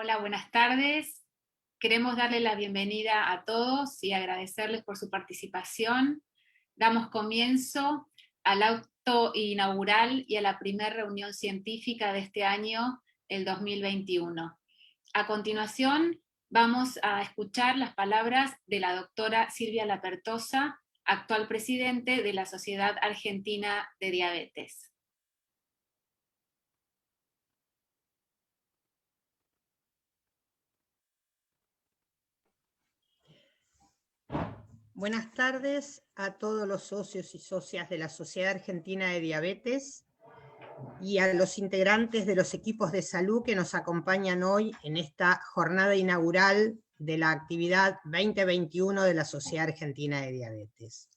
Hola, buenas tardes. Queremos darle la bienvenida a todos y agradecerles por su participación. Damos comienzo al acto inaugural y a la primera reunión científica de este año, el 2021. A continuación, vamos a escuchar las palabras de la doctora Silvia Lapertosa, actual presidente de la Sociedad Argentina de Diabetes. Buenas tardes a todos los socios y socias de la Sociedad Argentina de Diabetes y a los integrantes de los equipos de salud que nos acompañan hoy en esta jornada inaugural de la actividad 2021 de la Sociedad Argentina de Diabetes.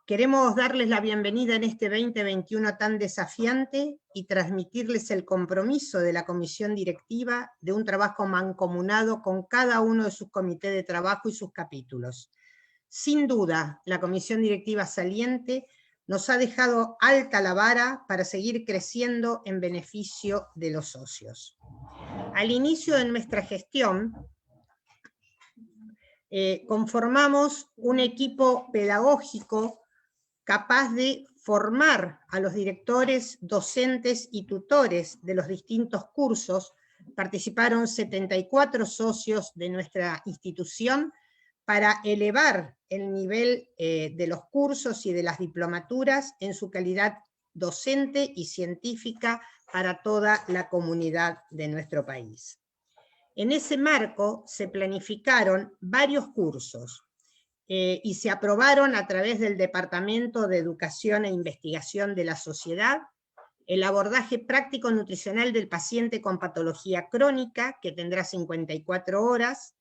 Queremos darles la bienvenida en este 2021 tan desafiante y transmitirles el compromiso de la Comisión Directiva de un trabajo mancomunado con cada uno de sus comités de trabajo y sus capítulos. Sin duda, la Comisión Directiva saliente nos ha dejado alta la vara para seguir creciendo en beneficio de los socios. Al inicio de nuestra gestión, conformamos un equipo pedagógico capaz de formar a los directores, docentes y tutores de los distintos cursos. Participaron 74 socios de nuestra institución para elevar el nivel de los cursos y de las diplomaturas en su calidad docente y científica para toda la comunidad de nuestro país. En ese marco se planificaron varios cursos y se aprobaron a través del Departamento de Educación e Investigación de la Sociedad el abordaje práctico nutricional del paciente con patología crónica, que tendrá 54 horas,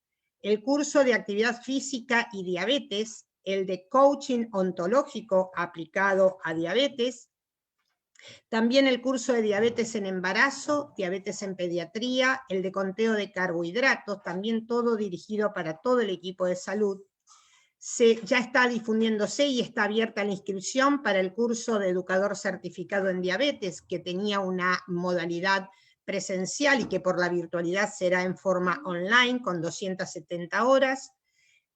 el curso de actividad física y diabetes, el de coaching ontológico aplicado a diabetes, también el curso de diabetes en embarazo, diabetes en pediatría, el de conteo de carbohidratos, también todo dirigido para todo el equipo de salud. Ya está difundiéndose y está abierta la inscripción para el curso de educador certificado en diabetes, que tenía una modalidad presencial y que por la virtualidad será en forma online con 270 horas,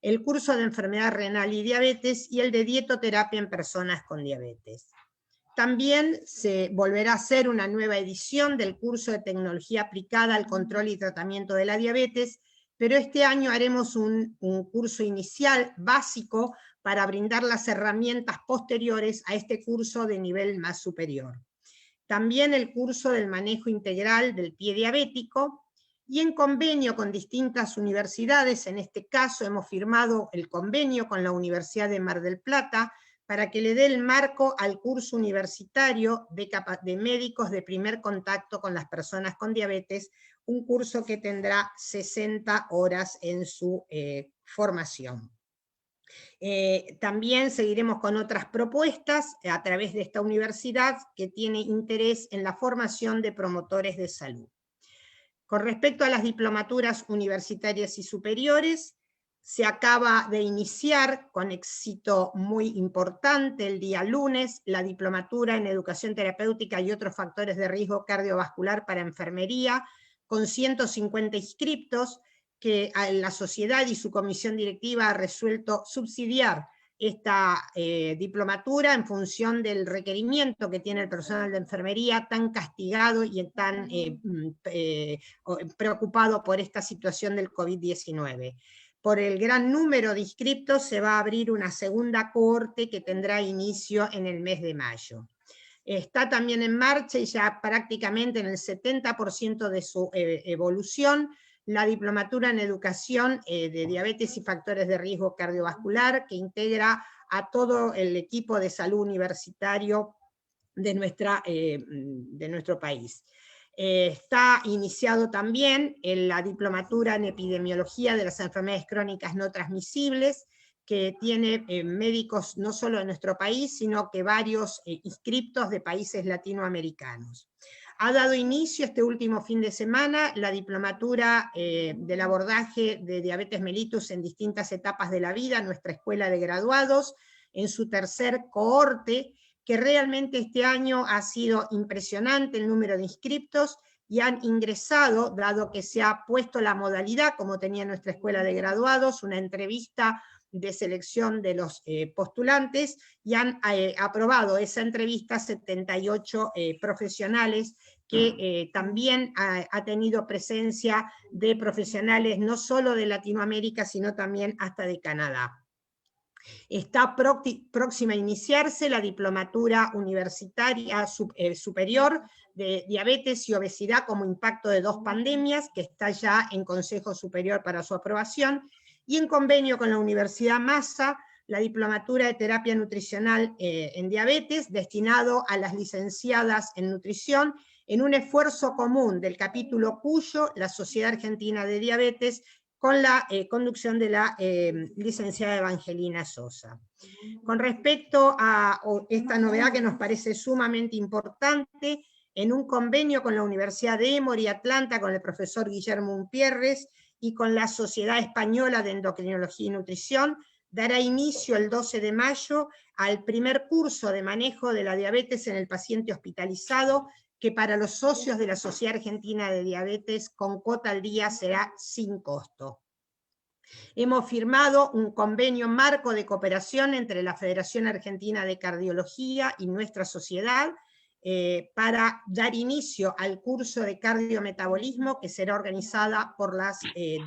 el curso de enfermedad renal y diabetes y el de dietoterapia en personas con diabetes. También se volverá a hacer una nueva edición del curso de tecnología aplicada al control y tratamiento de la diabetes, pero este año haremos un curso inicial básico para brindar las herramientas posteriores a este curso de nivel más superior. También el curso del manejo integral del pie diabético, y en convenio con distintas universidades, en este caso hemos firmado el convenio con la Universidad de Mar del Plata para que le dé el marco al curso universitario de médicos de primer contacto con las personas con diabetes, un curso que tendrá 60 horas en su formación. También seguiremos con otras propuestas a través de esta universidad que tiene interés en la formación de promotores de salud. Con respecto a las diplomaturas universitarias y superiores, se acaba de iniciar con éxito muy importante el día lunes la diplomatura en educación terapéutica y otros factores de riesgo cardiovascular para enfermería, con 150 inscriptos, que la sociedad y su comisión directiva ha resuelto subsidiar esta diplomatura en función del requerimiento que tiene el personal de enfermería tan castigado y tan preocupado por esta situación del COVID-19. Por el gran número de inscriptos se va a abrir una segunda cohorte que tendrá inicio en el mes de mayo. Está también en marcha y ya prácticamente en el 70% de su evolución la diplomatura en educación de diabetes y factores de riesgo cardiovascular, que integra a todo el equipo de salud universitario de nuestro país. Está iniciado también la diplomatura en epidemiología de las enfermedades crónicas no transmisibles, que tiene médicos no solo de nuestro país, sino que varios inscriptos de países latinoamericanos. Ha dado inicio este último fin de semana la diplomatura del abordaje de diabetes mellitus en distintas etapas de la vida, nuestra escuela de graduados, en su tercer cohorte, que realmente este año ha sido impresionante el número de inscriptos y han ingresado, dado que se ha puesto la modalidad, como tenía nuestra escuela de graduados, una entrevista de selección de los postulantes, y han aprobado esa entrevista 78 profesionales, que también ha tenido presencia de profesionales no solo de Latinoamérica, sino también hasta de Canadá. Está próxima a iniciarse la diplomatura universitaria superior de diabetes y obesidad como impacto de 2 pandemias, que está ya en Consejo Superior para su aprobación, y en convenio con la Universidad Massa, la diplomatura de terapia nutricional en diabetes, destinado a las licenciadas en nutrición, en un esfuerzo común del capítulo Cuyo, la Sociedad Argentina de Diabetes, con la conducción de la licenciada Evangelina Sosa. Con respecto a esta novedad que nos parece sumamente importante, en un convenio con la Universidad de Emory Atlanta, con el profesor Guillermo Umpierres y con la Sociedad Española de Endocrinología y Nutrición, dará inicio el 12 de mayo al primer curso de manejo de la diabetes en el paciente hospitalizado, que para los socios de la Sociedad Argentina de Diabetes con cuota al día será sin costo. Hemos firmado un convenio marco de cooperación entre la Federación Argentina de Cardiología y nuestra sociedad para dar inicio al curso de cardiometabolismo que será organizada por las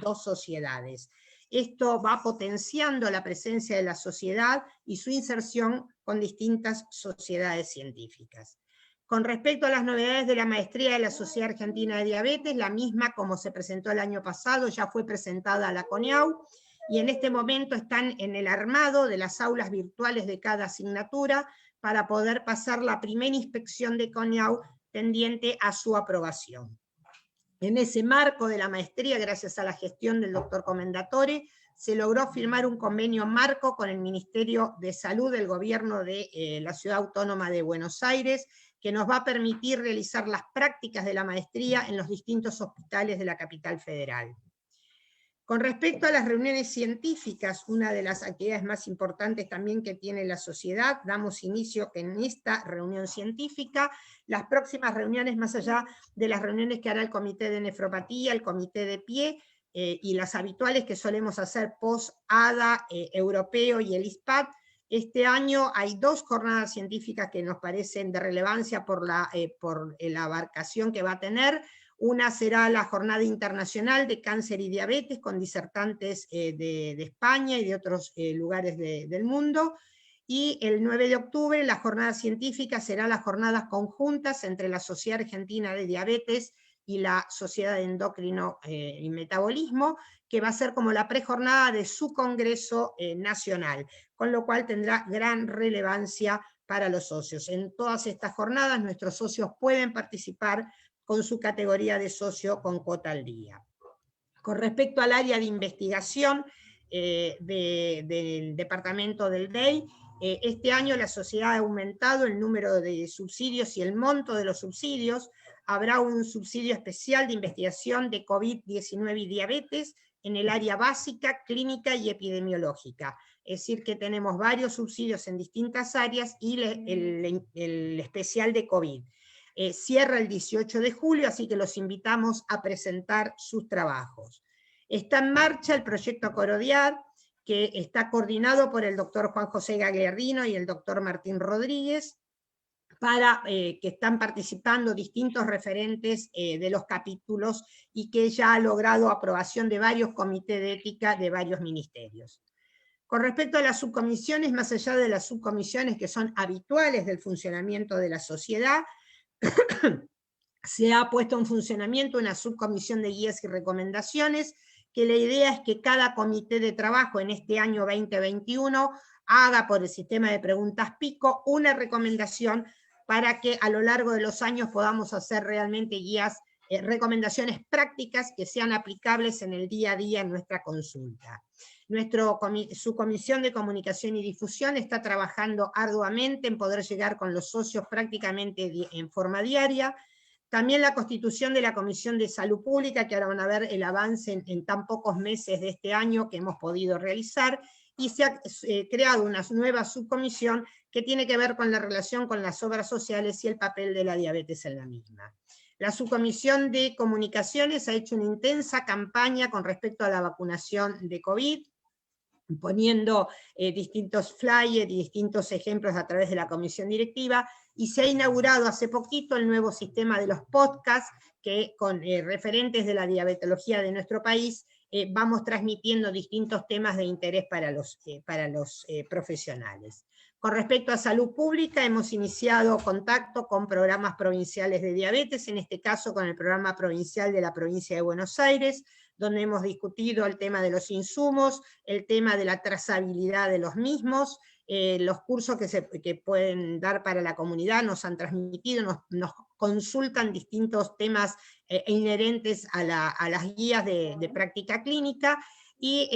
2 sociedades. Esto va potenciando la presencia de la sociedad y su inserción con distintas sociedades científicas. Con respecto a las novedades de la maestría de la Sociedad Argentina de Diabetes, la misma, como se presentó el año pasado, ya fue presentada a la CONIAU, y en este momento están en el armado de las aulas virtuales de cada asignatura para poder pasar la primera inspección de CONIAU tendiente a su aprobación. En ese marco de la maestría, gracias a la gestión del doctor Comendatore, se logró firmar un convenio marco con el Ministerio de Salud del Gobierno de la Ciudad Autónoma de Buenos Aires, que nos va a permitir realizar las prácticas de la maestría en los distintos hospitales de la capital federal. Con respecto a las reuniones científicas, una de las actividades más importantes también que tiene la sociedad, damos inicio en esta reunión científica. Las próximas reuniones, más allá de las reuniones que hará el Comité de Nefropatía, el Comité de Pie, y las habituales que solemos hacer post-ADA europeo y el ISPAD, este año hay 2 jornadas científicas que nos parecen de relevancia por la abarcación que va a tener. Una será la Jornada Internacional de Cáncer y Diabetes, con disertantes de España y de otros lugares del mundo. Y el 9 de octubre la jornada científica será las jornadas conjuntas entre la Sociedad Argentina de Diabetes y la Sociedad de Endocrino y Metabolismo, que va a ser como la prejornada de su Congreso Nacional, con lo cual tendrá gran relevancia para los socios. En todas estas jornadas nuestros socios pueden participar con su categoría de socio con cuota al día. Con respecto al área de investigación del departamento del DEI, este año la sociedad ha aumentado el número de subsidios y el monto de los subsidios. Habrá un subsidio especial de investigación de COVID-19 y diabetes en el área básica, clínica y epidemiológica. Es decir, que tenemos varios subsidios en distintas áreas y el especial de COVID. Cierra el 18 de julio, así que los invitamos a presentar sus trabajos. Está en marcha el proyecto Corodiar, que está coordinado por el doctor Juan José Gagliardino y el doctor Martín Rodríguez, para que están participando distintos referentes de los capítulos y que ya ha logrado aprobación de varios comités de ética de varios ministerios. Con respecto a las subcomisiones, más allá de las subcomisiones que son habituales del funcionamiento de la sociedad, se ha puesto en funcionamiento una subcomisión de guías y recomendaciones, que la idea es que cada comité de trabajo en este año 2021 haga por el sistema de preguntas PICO una recomendación para que a lo largo de los años podamos hacer realmente guías, recomendaciones prácticas que sean aplicables en el día a día en nuestra consulta. Su comisión de comunicación y difusión está trabajando arduamente en poder llegar con los socios prácticamente en forma diaria. También la constitución de la Comisión de Salud Pública, que ahora van a ver el avance en tan pocos meses de este año que hemos podido realizar, y se ha creado una nueva subcomisión que tiene que ver con la relación con las obras sociales y el papel de la diabetes en la misma. La Subcomisión de Comunicaciones ha hecho una intensa campaña con respecto a la vacunación de COVID, poniendo distintos flyers y distintos ejemplos a través de la comisión directiva, y se ha inaugurado hace poquito el nuevo sistema de los podcasts, que con referentes de la diabetología de nuestro país vamos transmitiendo distintos temas de interés para los profesionales. Con respecto a salud pública, hemos iniciado contacto con programas provinciales de diabetes, en este caso con el programa provincial de la provincia de Buenos Aires, donde hemos discutido el tema de los insumos, el tema de la trazabilidad de los mismos, los cursos que pueden dar para la comunidad, nos han transmitido, nos consultan distintos temas inherentes a las guías de práctica clínica, y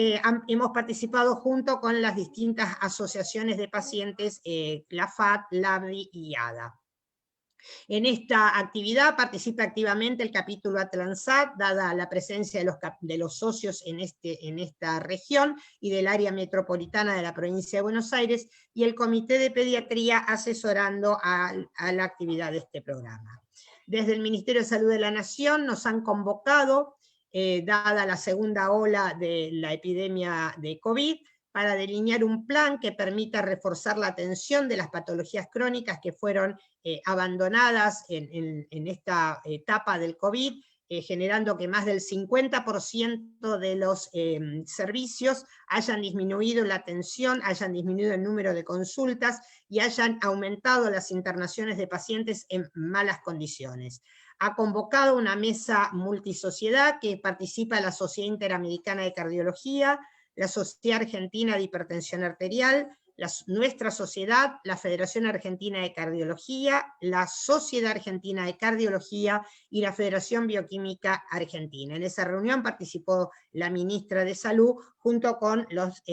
hemos participado junto con las distintas asociaciones de pacientes, la FAT, LABDI y ADA. En esta actividad participa activamente el capítulo Atlansat, dada la presencia de los socios en esta región y del área metropolitana de la provincia de Buenos Aires, y el Comité de Pediatría asesorando a la actividad de este programa. Desde el Ministerio de Salud de la Nación nos han convocado, dada la segunda ola de la epidemia de COVID, para delinear un plan que permita reforzar la atención de las patologías crónicas que fueron abandonadas en esta etapa del COVID, generando que más del 50% de los servicios hayan disminuido la atención, hayan disminuido el número de consultas y hayan aumentado las internaciones de pacientes en malas condiciones. Ha convocado una mesa multisociedad que participa la Sociedad Interamericana de Cardiología, la Sociedad Argentina de Hipertensión Arterial, nuestra sociedad, la Federación Argentina de Cardiología, la Sociedad Argentina de Cardiología y la Federación Bioquímica Argentina. En esa reunión participó la ministra de Salud junto con los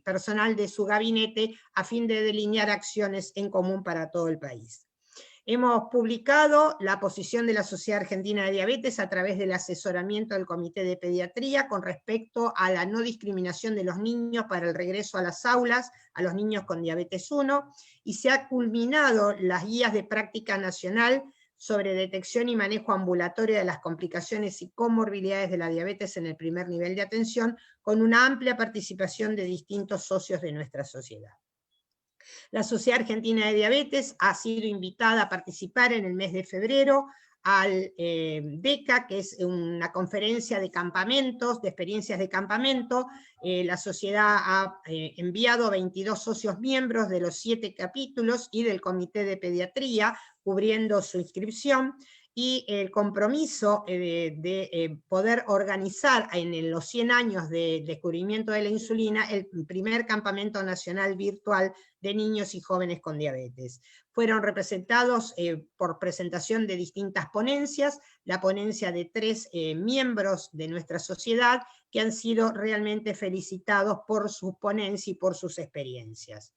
personal de su gabinete, a fin de delinear acciones en común para todo el país. Hemos publicado la posición de la Sociedad Argentina de Diabetes a través del asesoramiento del Comité de Pediatría con respecto a la no discriminación de los niños para el regreso a las aulas, a los niños con diabetes 1, y se ha culminado las guías de práctica nacional sobre detección y manejo ambulatorio de las complicaciones y comorbilidades de la diabetes en el primer nivel de atención, con una amplia participación de distintos socios de nuestra sociedad. La Sociedad Argentina de Diabetes ha sido invitada a participar en el mes de febrero al DECA, que es una conferencia de campamentos, de experiencias de campamento. La sociedad ha enviado 22 socios miembros de los 7 capítulos y del Comité de Pediatría, cubriendo su inscripción, y el compromiso de poder organizar en los 100 años del descubrimiento de la insulina el primer campamento nacional virtual de niños y jóvenes con diabetes. Fueron representados por presentación de distintas ponencias, la ponencia de 3 miembros de nuestra sociedad, que han sido realmente felicitados por sus ponencias y por sus experiencias.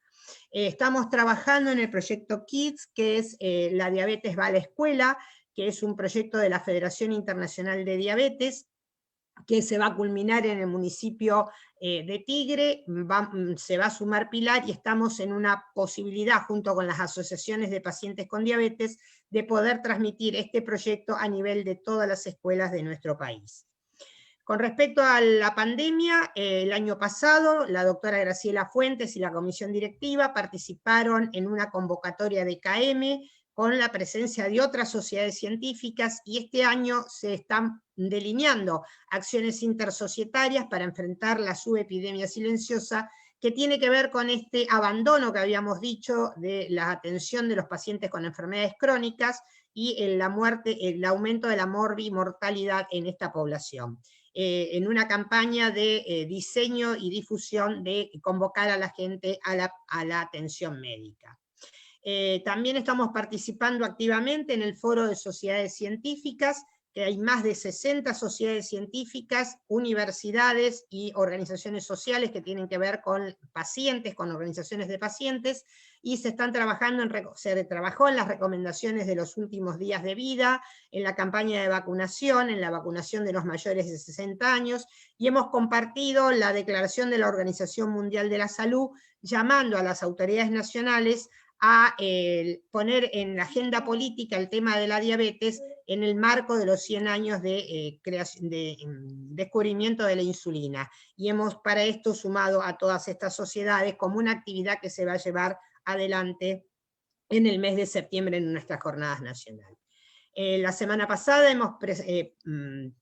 Estamos trabajando en el proyecto KIDS, que es La Diabetes va a la escuela, que es un proyecto de la Federación Internacional de Diabetes, que se va a culminar en el municipio de Tigre, se va a sumar Pilar, y estamos en una posibilidad, junto con las asociaciones de pacientes con diabetes, de poder transmitir este proyecto a nivel de todas las escuelas de nuestro país. Con respecto a la pandemia, el año pasado, la doctora Graciela Fuentes y la comisión directiva participaron en una convocatoria de KM, con la presencia de otras sociedades científicas, y este año se están delineando acciones intersocietarias para enfrentar la subepidemia silenciosa, que tiene que ver con este abandono que habíamos dicho de la atención de los pacientes con enfermedades crónicas y el aumento de la mortalidad en esta población. En una campaña de diseño y difusión de convocar a la gente a la atención médica. También estamos participando activamente en el Foro de Sociedades Científicas, que hay más de 60 sociedades científicas, universidades y organizaciones sociales que tienen que ver con pacientes, con organizaciones de pacientes, y se trabajó en las recomendaciones de los últimos días de vida, en la campaña de vacunación, en la vacunación de los mayores de 60 años, y hemos compartido la declaración de la Organización Mundial de la Salud, llamando a las autoridades nacionales a poner en la agenda política el tema de la diabetes en el marco de los 100 años de descubrimiento de la insulina. Y hemos para esto sumado a todas estas sociedades como una actividad que se va a llevar adelante en el mes de septiembre en nuestras jornadas nacionales. La semana pasada hemos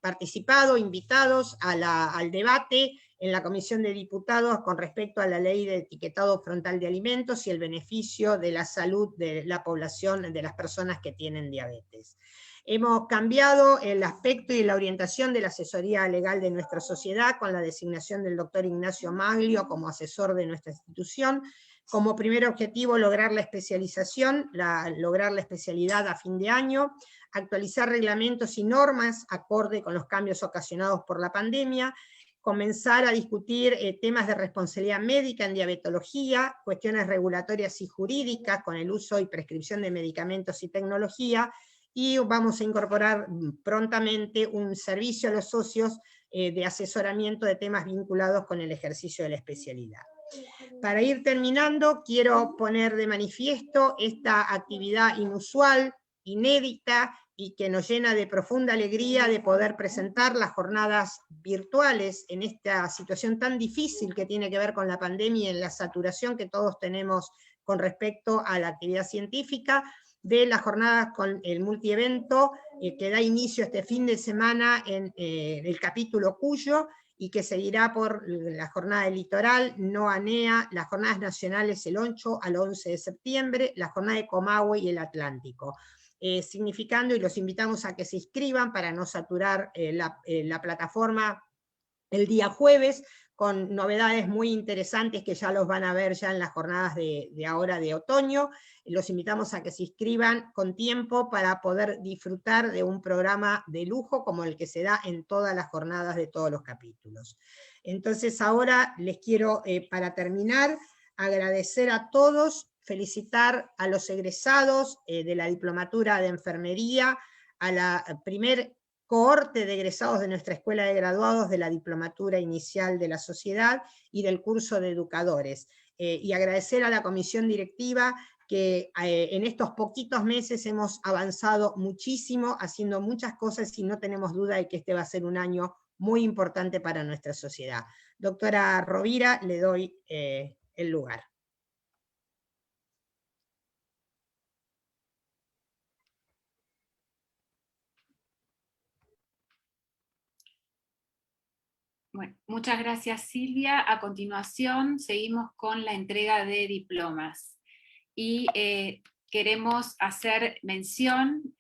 participado, invitados al debate en la Comisión de Diputados con respecto a la ley de etiquetado frontal de alimentos y el beneficio de la salud de la población, de las personas que tienen diabetes. Hemos cambiado el aspecto y la orientación de la asesoría legal de nuestra sociedad con la designación del doctor Ignacio Maglio como asesor de nuestra institución. Como primer objetivo, lograr la especialización, lograr la especialidad a fin de año, actualizar reglamentos y normas acorde con los cambios ocasionados por la pandemia, comenzar a discutir temas de responsabilidad médica en diabetología, cuestiones regulatorias y jurídicas con el uso y prescripción de medicamentos y tecnología, y vamos a incorporar prontamente un servicio a los socios de asesoramiento de temas vinculados con el ejercicio de la especialidad. Para ir terminando, quiero poner de manifiesto esta actividad inusual, inédita, y que nos llena de profunda alegría de poder presentar las jornadas virtuales en esta situación tan difícil que tiene que ver con la pandemia y en la saturación que todos tenemos con respecto a la actividad científica, de las jornadas con el multievento que da inicio este fin de semana en el capítulo Cuyo, y que seguirá por la jornada del litoral, no ANEA, las jornadas nacionales el 8 al 11 de septiembre, la jornada de Comahue y el Atlántico. Significando, y los invitamos a que se inscriban para no saturar la plataforma el día jueves, con novedades muy interesantes que ya los van a ver ya en las jornadas de ahora de otoño. Los invitamos a que se inscriban con tiempo para poder disfrutar de un programa de lujo como el que se da en todas las jornadas de todos los capítulos. Entonces ahora les quiero, para terminar, agradecer a todos, felicitar a los egresados de la Diplomatura de Enfermería, a la primer cohorte de egresados de nuestra Escuela de Graduados de la Diplomatura Inicial de la Sociedad y del curso de Educadores. Y agradecer a la comisión directiva que en estos poquitos meses hemos avanzado muchísimo, haciendo muchas cosas, y no tenemos duda de que este va a ser un año muy importante para nuestra sociedad. Doctora Rovira, le doy el lugar. Bueno, muchas gracias, Silvia. A continuación seguimos con la entrega de diplomas. Y queremos hacer mención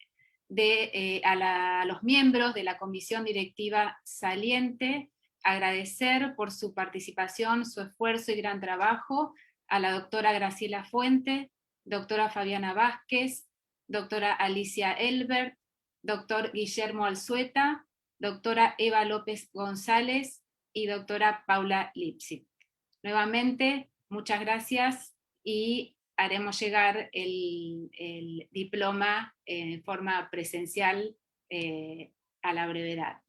a los miembros de la comisión directiva saliente, agradecer por su participación, su esfuerzo y gran trabajo a la doctora Graciela Fuente, doctora Fabiana Vázquez, doctora Alicia Elbert, doctor Guillermo Alzueta, doctora Eva López González y doctora Paula Lipsit. Nuevamente, muchas gracias y haremos llegar el diploma en forma presencial a la brevedad.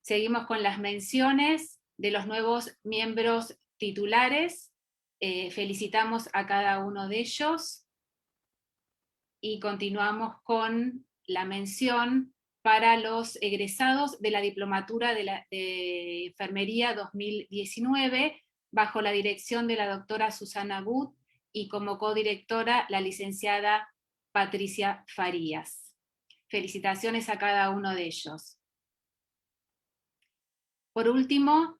Seguimos con las menciones de los nuevos miembros titulares. Felicitamos a cada uno de ellos y continuamos con la mención para los egresados de la Diplomatura de Enfermería 2019, bajo la dirección de la doctora Susana Gut y como codirectora la licenciada Patricia Farías. Felicitaciones a cada uno de ellos. Por último,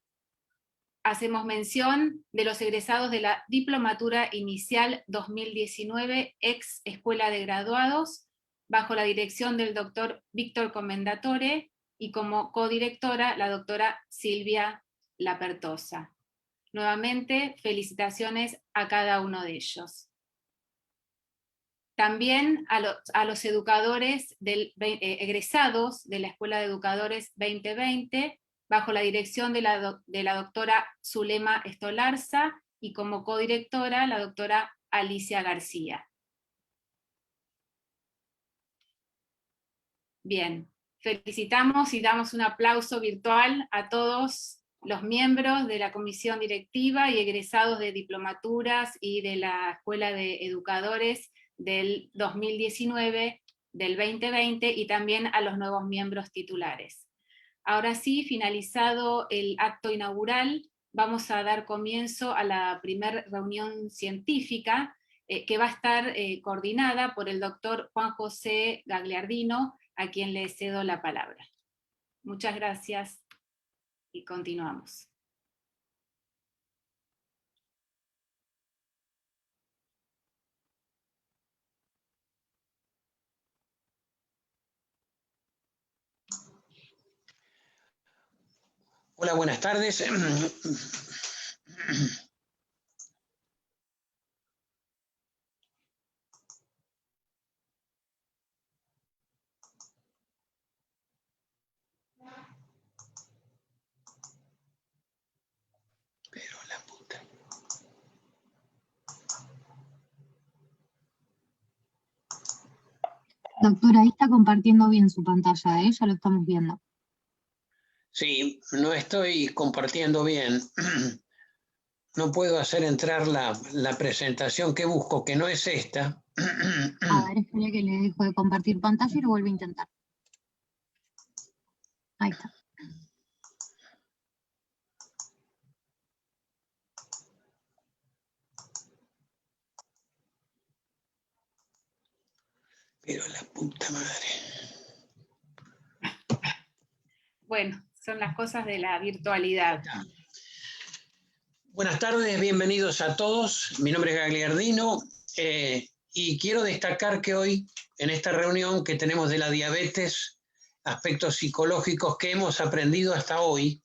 hacemos mención de los egresados de la Diplomatura Inicial 2019, ex Escuela de Graduados, bajo la dirección del doctor Víctor Comendatore y como codirectora la doctora Silvia Lapertosa. Nuevamente, felicitaciones a cada uno de ellos. También a los educadores egresados de la Escuela de Educadores 2020, bajo la dirección de la doctora Zulema Estolarza y como codirectora la doctora Alicia García. Bien, felicitamos y damos un aplauso virtual a todos los miembros de la comisión directiva y egresados de diplomaturas y de la Escuela de Educadores del 2019, del 2020, y también a los nuevos miembros titulares. Ahora sí, finalizado el acto inaugural, vamos a dar comienzo a la primera reunión científica, que va a estar coordinada por el doctor Juan José Gagliardino, a quien le cedo la palabra. Muchas gracias y continuamos. Hola, buenas tardes. Pero la puta. Doctora, ahí está compartiendo bien su pantalla, ya lo estamos viendo. Sí, no estoy compartiendo bien. No puedo hacer entrar la presentación que busco, que no es esta. A ver, espera que le dejo de compartir pantalla y lo vuelvo a intentar. Ahí está. Pero la puta madre. Bueno, son las cosas de la virtualidad. Buenas tardes, bienvenidos a todos. Mi nombre es Gagliardino y quiero destacar que hoy, en esta reunión que tenemos de la diabetes, aspectos psicológicos que hemos aprendido hasta hoy,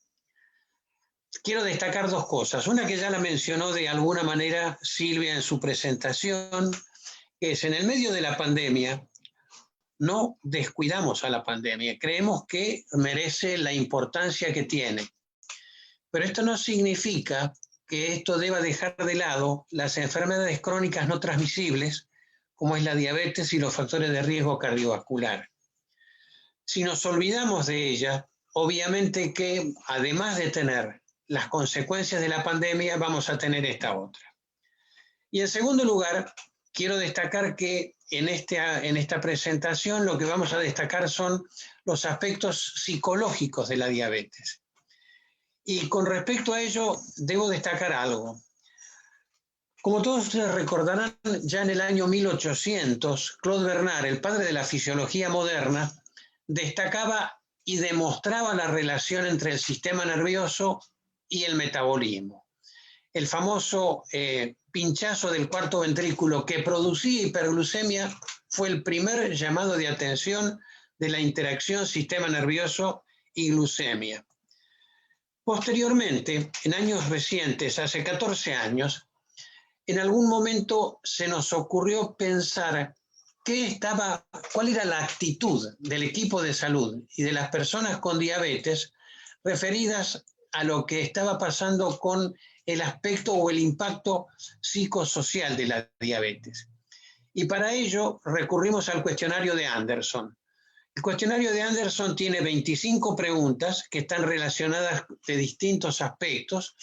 quiero destacar dos cosas. Una que ya la mencionó de alguna manera Silvia en su presentación, que es en el medio de la pandemia, no descuidamos a la pandemia, creemos que merece la importancia que tiene. Pero esto no significa que esto deba dejar de lado las enfermedades crónicas no transmisibles, como es la diabetes y los factores de riesgo cardiovascular. Si nos olvidamos de ella, obviamente que además de tener las consecuencias de la pandemia, vamos a tener esta otra. Y en segundo lugar, quiero destacar que en esta presentación lo que vamos a destacar son los aspectos psicológicos de la diabetes. Y con respecto a ello, debo destacar algo. Como todos ustedes recordarán, ya en el año 1800, Claude Bernard, el padre de la fisiología moderna, destacaba y demostraba la relación entre el sistema nervioso y el metabolismo. El famoso pinchazo del cuarto ventrículo que producía hiperglucemia fue el primer llamado de atención de la interacción sistema nervioso y glucemia. Posteriormente, en años recientes, hace 14 años, en algún momento se nos ocurrió pensar cuál era la actitud del equipo de salud y de las personas con diabetes referidas a lo que estaba pasando con el aspecto o el impacto psicosocial de la diabetes. Y para ello recurrimos al cuestionario de Anderson. El cuestionario de Anderson tiene 25 preguntas que están relacionadas de distintos aspectos,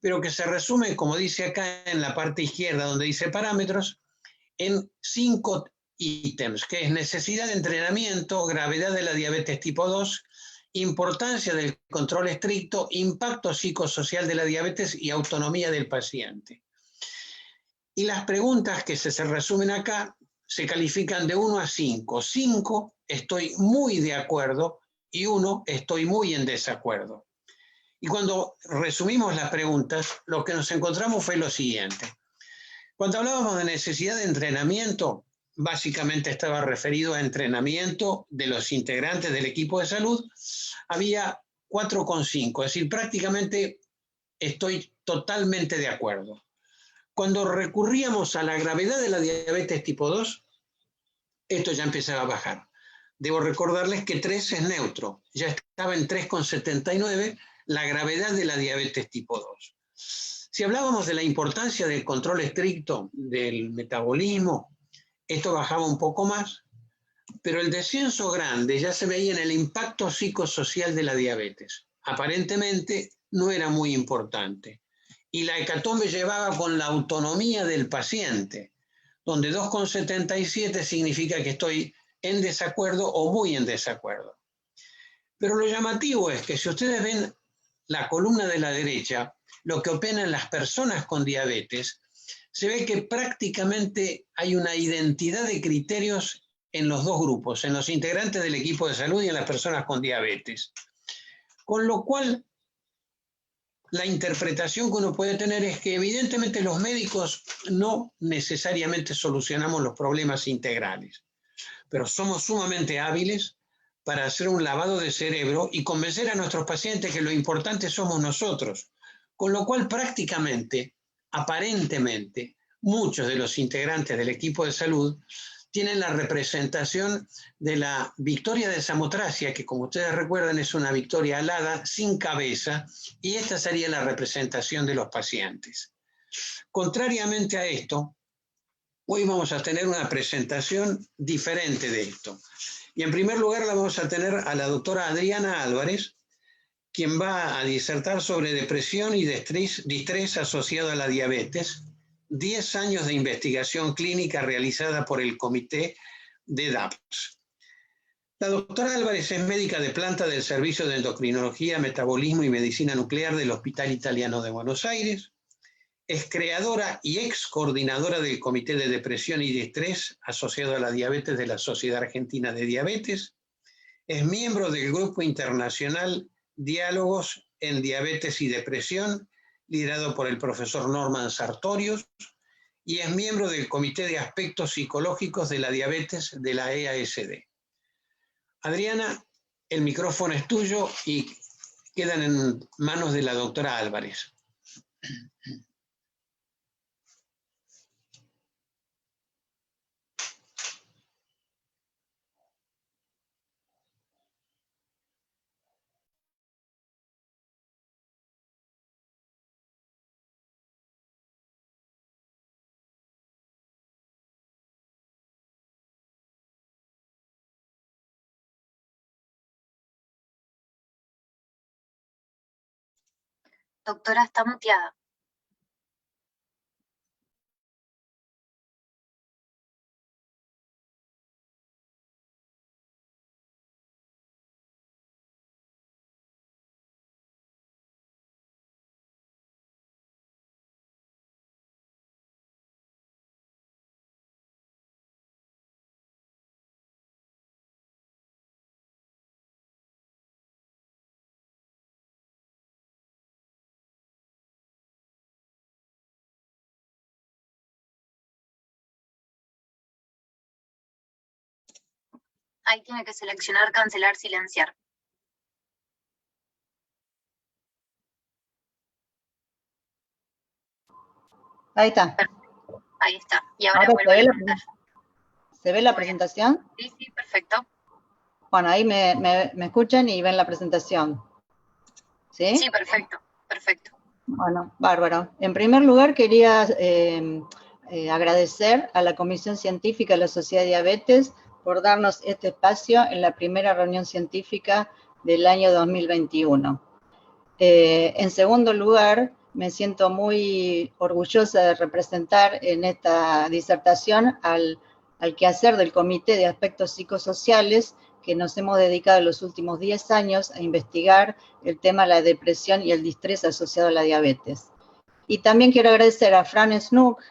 pero que se resumen, como dice acá en la parte izquierda, donde dice parámetros, en 5 ítems, que es necesidad de entrenamiento, gravedad de la diabetes tipo 2, importancia del control estricto, impacto psicosocial de la diabetes y autonomía del paciente. Y las preguntas que se resumen acá se califican de 1 a 5. 5, estoy muy de acuerdo, y 1, estoy muy en desacuerdo. Y cuando resumimos las preguntas, lo que nos encontramos fue lo siguiente. Cuando hablábamos de necesidad de entrenamiento, básicamente estaba referido a entrenamiento de los integrantes del equipo de salud, había 4,5, es decir, prácticamente estoy totalmente de acuerdo. Cuando recurríamos a la gravedad de la diabetes tipo 2, esto ya empezaba a bajar. Debo recordarles que 3 es neutro, ya estaba en 3,79 la gravedad de la diabetes tipo 2. Si hablábamos de la importancia del control estricto del metabolismo, esto bajaba un poco más, pero el descenso grande ya se veía en el impacto psicosocial de la diabetes. Aparentemente, no era muy importante. Y la hecatombe llevaba con la autonomía del paciente, donde 2,77 significa que estoy en desacuerdo o muy en desacuerdo. Pero lo llamativo es que si ustedes ven la columna de la derecha, lo que opinan las personas con diabetes, se ve que prácticamente hay una identidad de criterios en los dos grupos, en los integrantes del equipo de salud y en las personas con diabetes. Con lo cual, la interpretación que uno puede tener es que evidentemente los médicos no necesariamente solucionamos los problemas integrales, pero somos sumamente hábiles para hacer un lavado de cerebro y convencer a nuestros pacientes que lo importante somos nosotros. Con lo cual prácticamente, aparentemente, muchos de los integrantes del equipo de salud tienen la representación de la victoria de Samotracia, que como ustedes recuerdan es una victoria alada, sin cabeza, y esta sería la representación de los pacientes. Contrariamente a esto, hoy vamos a tener una presentación diferente de esto. Y en primer lugar la vamos a tener a la doctora Adriana Álvarez, quien va a disertar sobre depresión y distrés asociado a la diabetes, 10 años de investigación clínica realizada por el comité de DAPS. La doctora Álvarez es médica de planta del Servicio de Endocrinología, Metabolismo y Medicina Nuclear del Hospital Italiano de Buenos Aires. Es creadora y ex coordinadora del Comité de Depresión y Distrés asociado a la diabetes de la Sociedad Argentina de Diabetes. Es miembro del Grupo Internacional Diálogos en Diabetes y Depresión, liderado por el profesor Norman Sartorius, y es miembro del Comité de Aspectos Psicológicos de la Diabetes de la EASD. Adriana, el micrófono es tuyo y quedan en manos de la doctora Álvarez. Doctora, está muteada. Ahí tiene que seleccionar cancelar, silenciar. Ahí está. Ahí está. Y ahora Ahora vuelve a la pantalla. ¿Se ve la Muy bien. presentación? Sí, sí, perfecto. Bueno, ahí me escuchan y ven la presentación. ¿Sí? Sí, perfecto, perfecto. Bueno, bárbaro. En primer lugar, quería agradecer a la Comisión Científica de la Sociedad de Diabetes por darnos este espacio en la primera reunión científica del año 2021. En segundo lugar, me siento muy orgullosa de representar en esta disertación al quehacer del Comité de Aspectos Psicosociales, que nos hemos dedicado los últimos 10 años a investigar el tema de la depresión y el distrés asociado a la diabetes. Y también quiero agradecer a Frank Snook,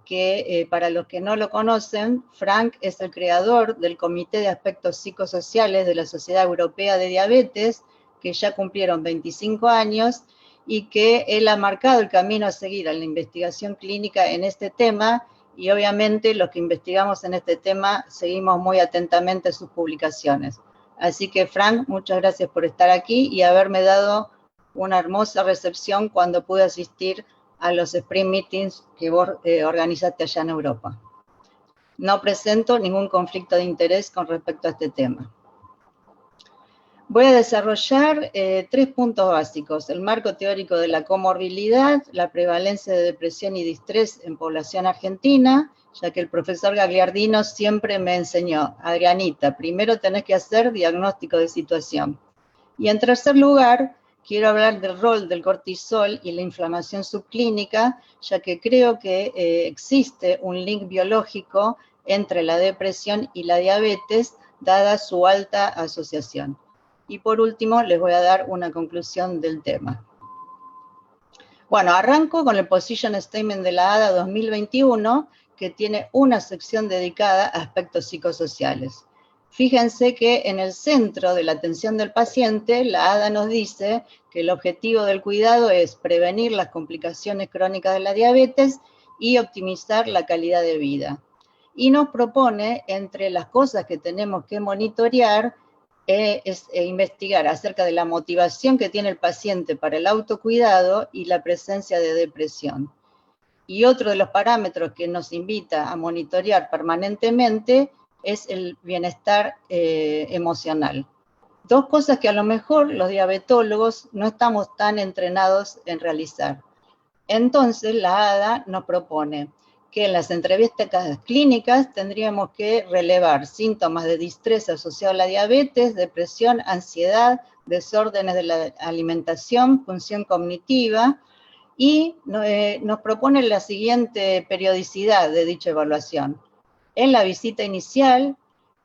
que para los que no lo conocen, Frank es el creador del Comité de Aspectos Psicosociales de la Sociedad Europea de Diabetes, que ya cumplieron 25 años, y que él ha marcado el camino a seguir a la investigación clínica en este tema, y obviamente los que investigamos en este tema seguimos muy atentamente sus publicaciones. Así que, Frank, muchas gracias por estar aquí y haberme dado una hermosa recepción cuando pude asistir a los Spring Meetings que vos organizaste allá en Europa. No presento ningún conflicto de interés con respecto a este tema. Voy a desarrollar 3 puntos básicos: el marco teórico de la comorbilidad, la prevalencia de depresión y distrés en población argentina, ya que el profesor Gagliardino siempre me enseñó, Adrianita, primero tenés que hacer diagnóstico de situación. Y en tercer lugar, quiero hablar del rol del cortisol y la inflamación subclínica, ya que creo que existe un link biológico entre la depresión y la diabetes, dada su alta asociación. Y por último, les voy a dar una conclusión del tema. Bueno, arranco con el Position Statement de la ADA 2021, que tiene una sección dedicada a aspectos psicosociales. Fíjense que en el centro de la atención del paciente, la ADA nos dice que el objetivo del cuidado es prevenir las complicaciones crónicas de la diabetes y optimizar la calidad de vida. Y nos propone, entre las cosas que tenemos que monitorear, investigar acerca de la motivación que tiene el paciente para el autocuidado y la presencia de depresión. Y otro de los parámetros que nos invita a monitorear permanentemente es el bienestar emocional. Dos cosas que a lo mejor los diabetólogos no estamos tan entrenados en realizar. Entonces, la ADA nos propone que en las entrevistas clínicas tendríamos que relevar síntomas de distrés asociados a la diabetes, depresión, ansiedad, desórdenes de la alimentación, función cognitiva, y nos propone la siguiente periodicidad de dicha evaluación. En la visita inicial,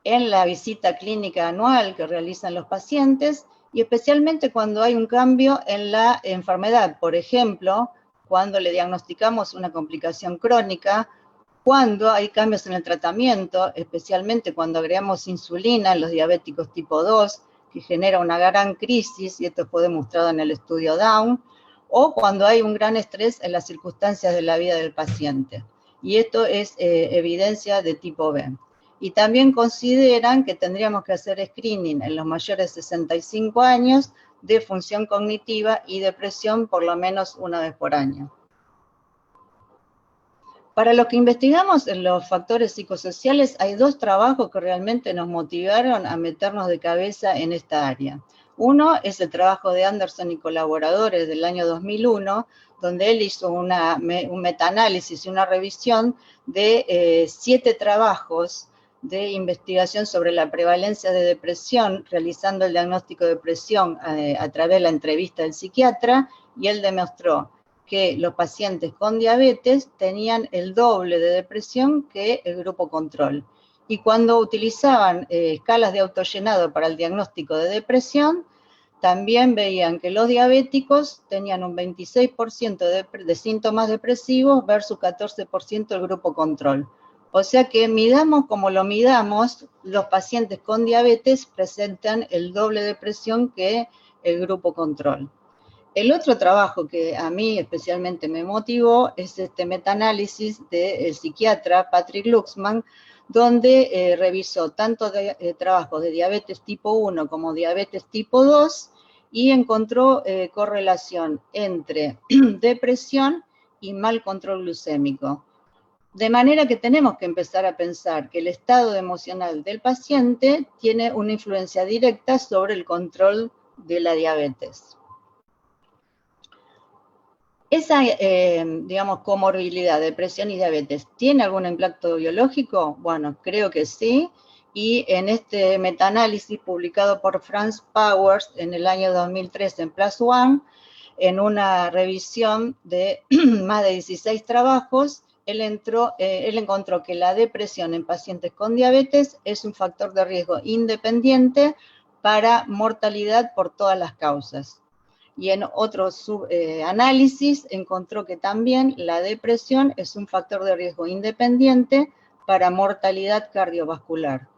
en la visita clínica anual que realizan los pacientes, y especialmente cuando hay un cambio en la enfermedad, por ejemplo, cuando le diagnosticamos una complicación crónica, cuando hay cambios en el tratamiento, especialmente cuando agregamos insulina en los diabéticos tipo 2, que genera una gran crisis, y esto fue demostrado en el estudio Down, o cuando hay un gran estrés en las circunstancias de la vida del paciente. Y esto es evidencia de tipo B. Y también consideran que tendríamos que hacer screening en los mayores de 65 años de función cognitiva y depresión por lo menos una vez por año. Para los que investigamos en los factores psicosociales, hay dos trabajos que realmente nos motivaron a meternos de cabeza en esta área. Uno es el trabajo de Anderson y colaboradores del año 2001, donde él hizo un metaanálisis y una revisión de 7 trabajos de investigación sobre la prevalencia de depresión, realizando el diagnóstico de depresión a través de la entrevista del psiquiatra, y él demostró que los pacientes con diabetes tenían el doble de depresión que el grupo control. Y cuando utilizaban escalas de autollenado para el diagnóstico de depresión, también veían que los diabéticos tenían un 26% de síntomas depresivos versus 14% del grupo control. O sea que midamos como lo midamos, los pacientes con diabetes presentan el doble de depresión que el grupo control. El otro trabajo que a mí especialmente me motivó es este metaanálisis del psiquiatra Patrick Luxman, donde revisó tanto trabajos de diabetes tipo 1 como diabetes tipo 2 y encontró correlación entre depresión y mal control glucémico. De manera que tenemos que empezar a pensar que el estado emocional del paciente tiene una influencia directa sobre el control de la diabetes. Esa, digamos, comorbilidad, depresión y diabetes, ¿tiene algún impacto biológico? Bueno, creo que sí, y en este metaanálisis publicado por Franz Powers en el año 2003 en PLOS ONE, en una revisión de más de 16 trabajos, él encontró que la depresión en pacientes con diabetes es un factor de riesgo independiente para mortalidad por todas las causas. Y en otro análisis encontró que también la depresión es un factor de riesgo independiente para mortalidad cardiovascular.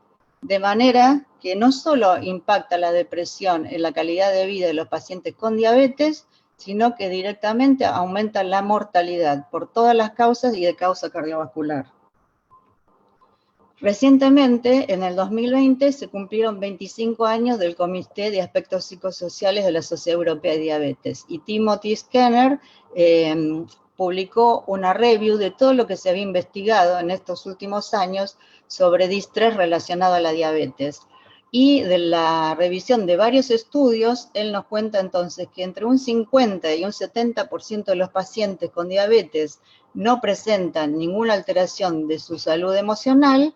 De manera que no solo impacta la depresión en la calidad de vida de los pacientes con diabetes, sino que directamente aumenta la mortalidad por todas las causas y de causa cardiovascular. Recientemente, en el 2020, se cumplieron 25 años del Comité de Aspectos Psicosociales de la Sociedad Europea de Diabetes, y Timothy Skinner publicó una review de todo lo que se había investigado en estos últimos años sobre distrés relacionado a la diabetes. Y de la revisión de varios estudios, él nos cuenta entonces que entre un 50 y un 70% de los pacientes con diabetes no presentan ninguna alteración de su salud emocional,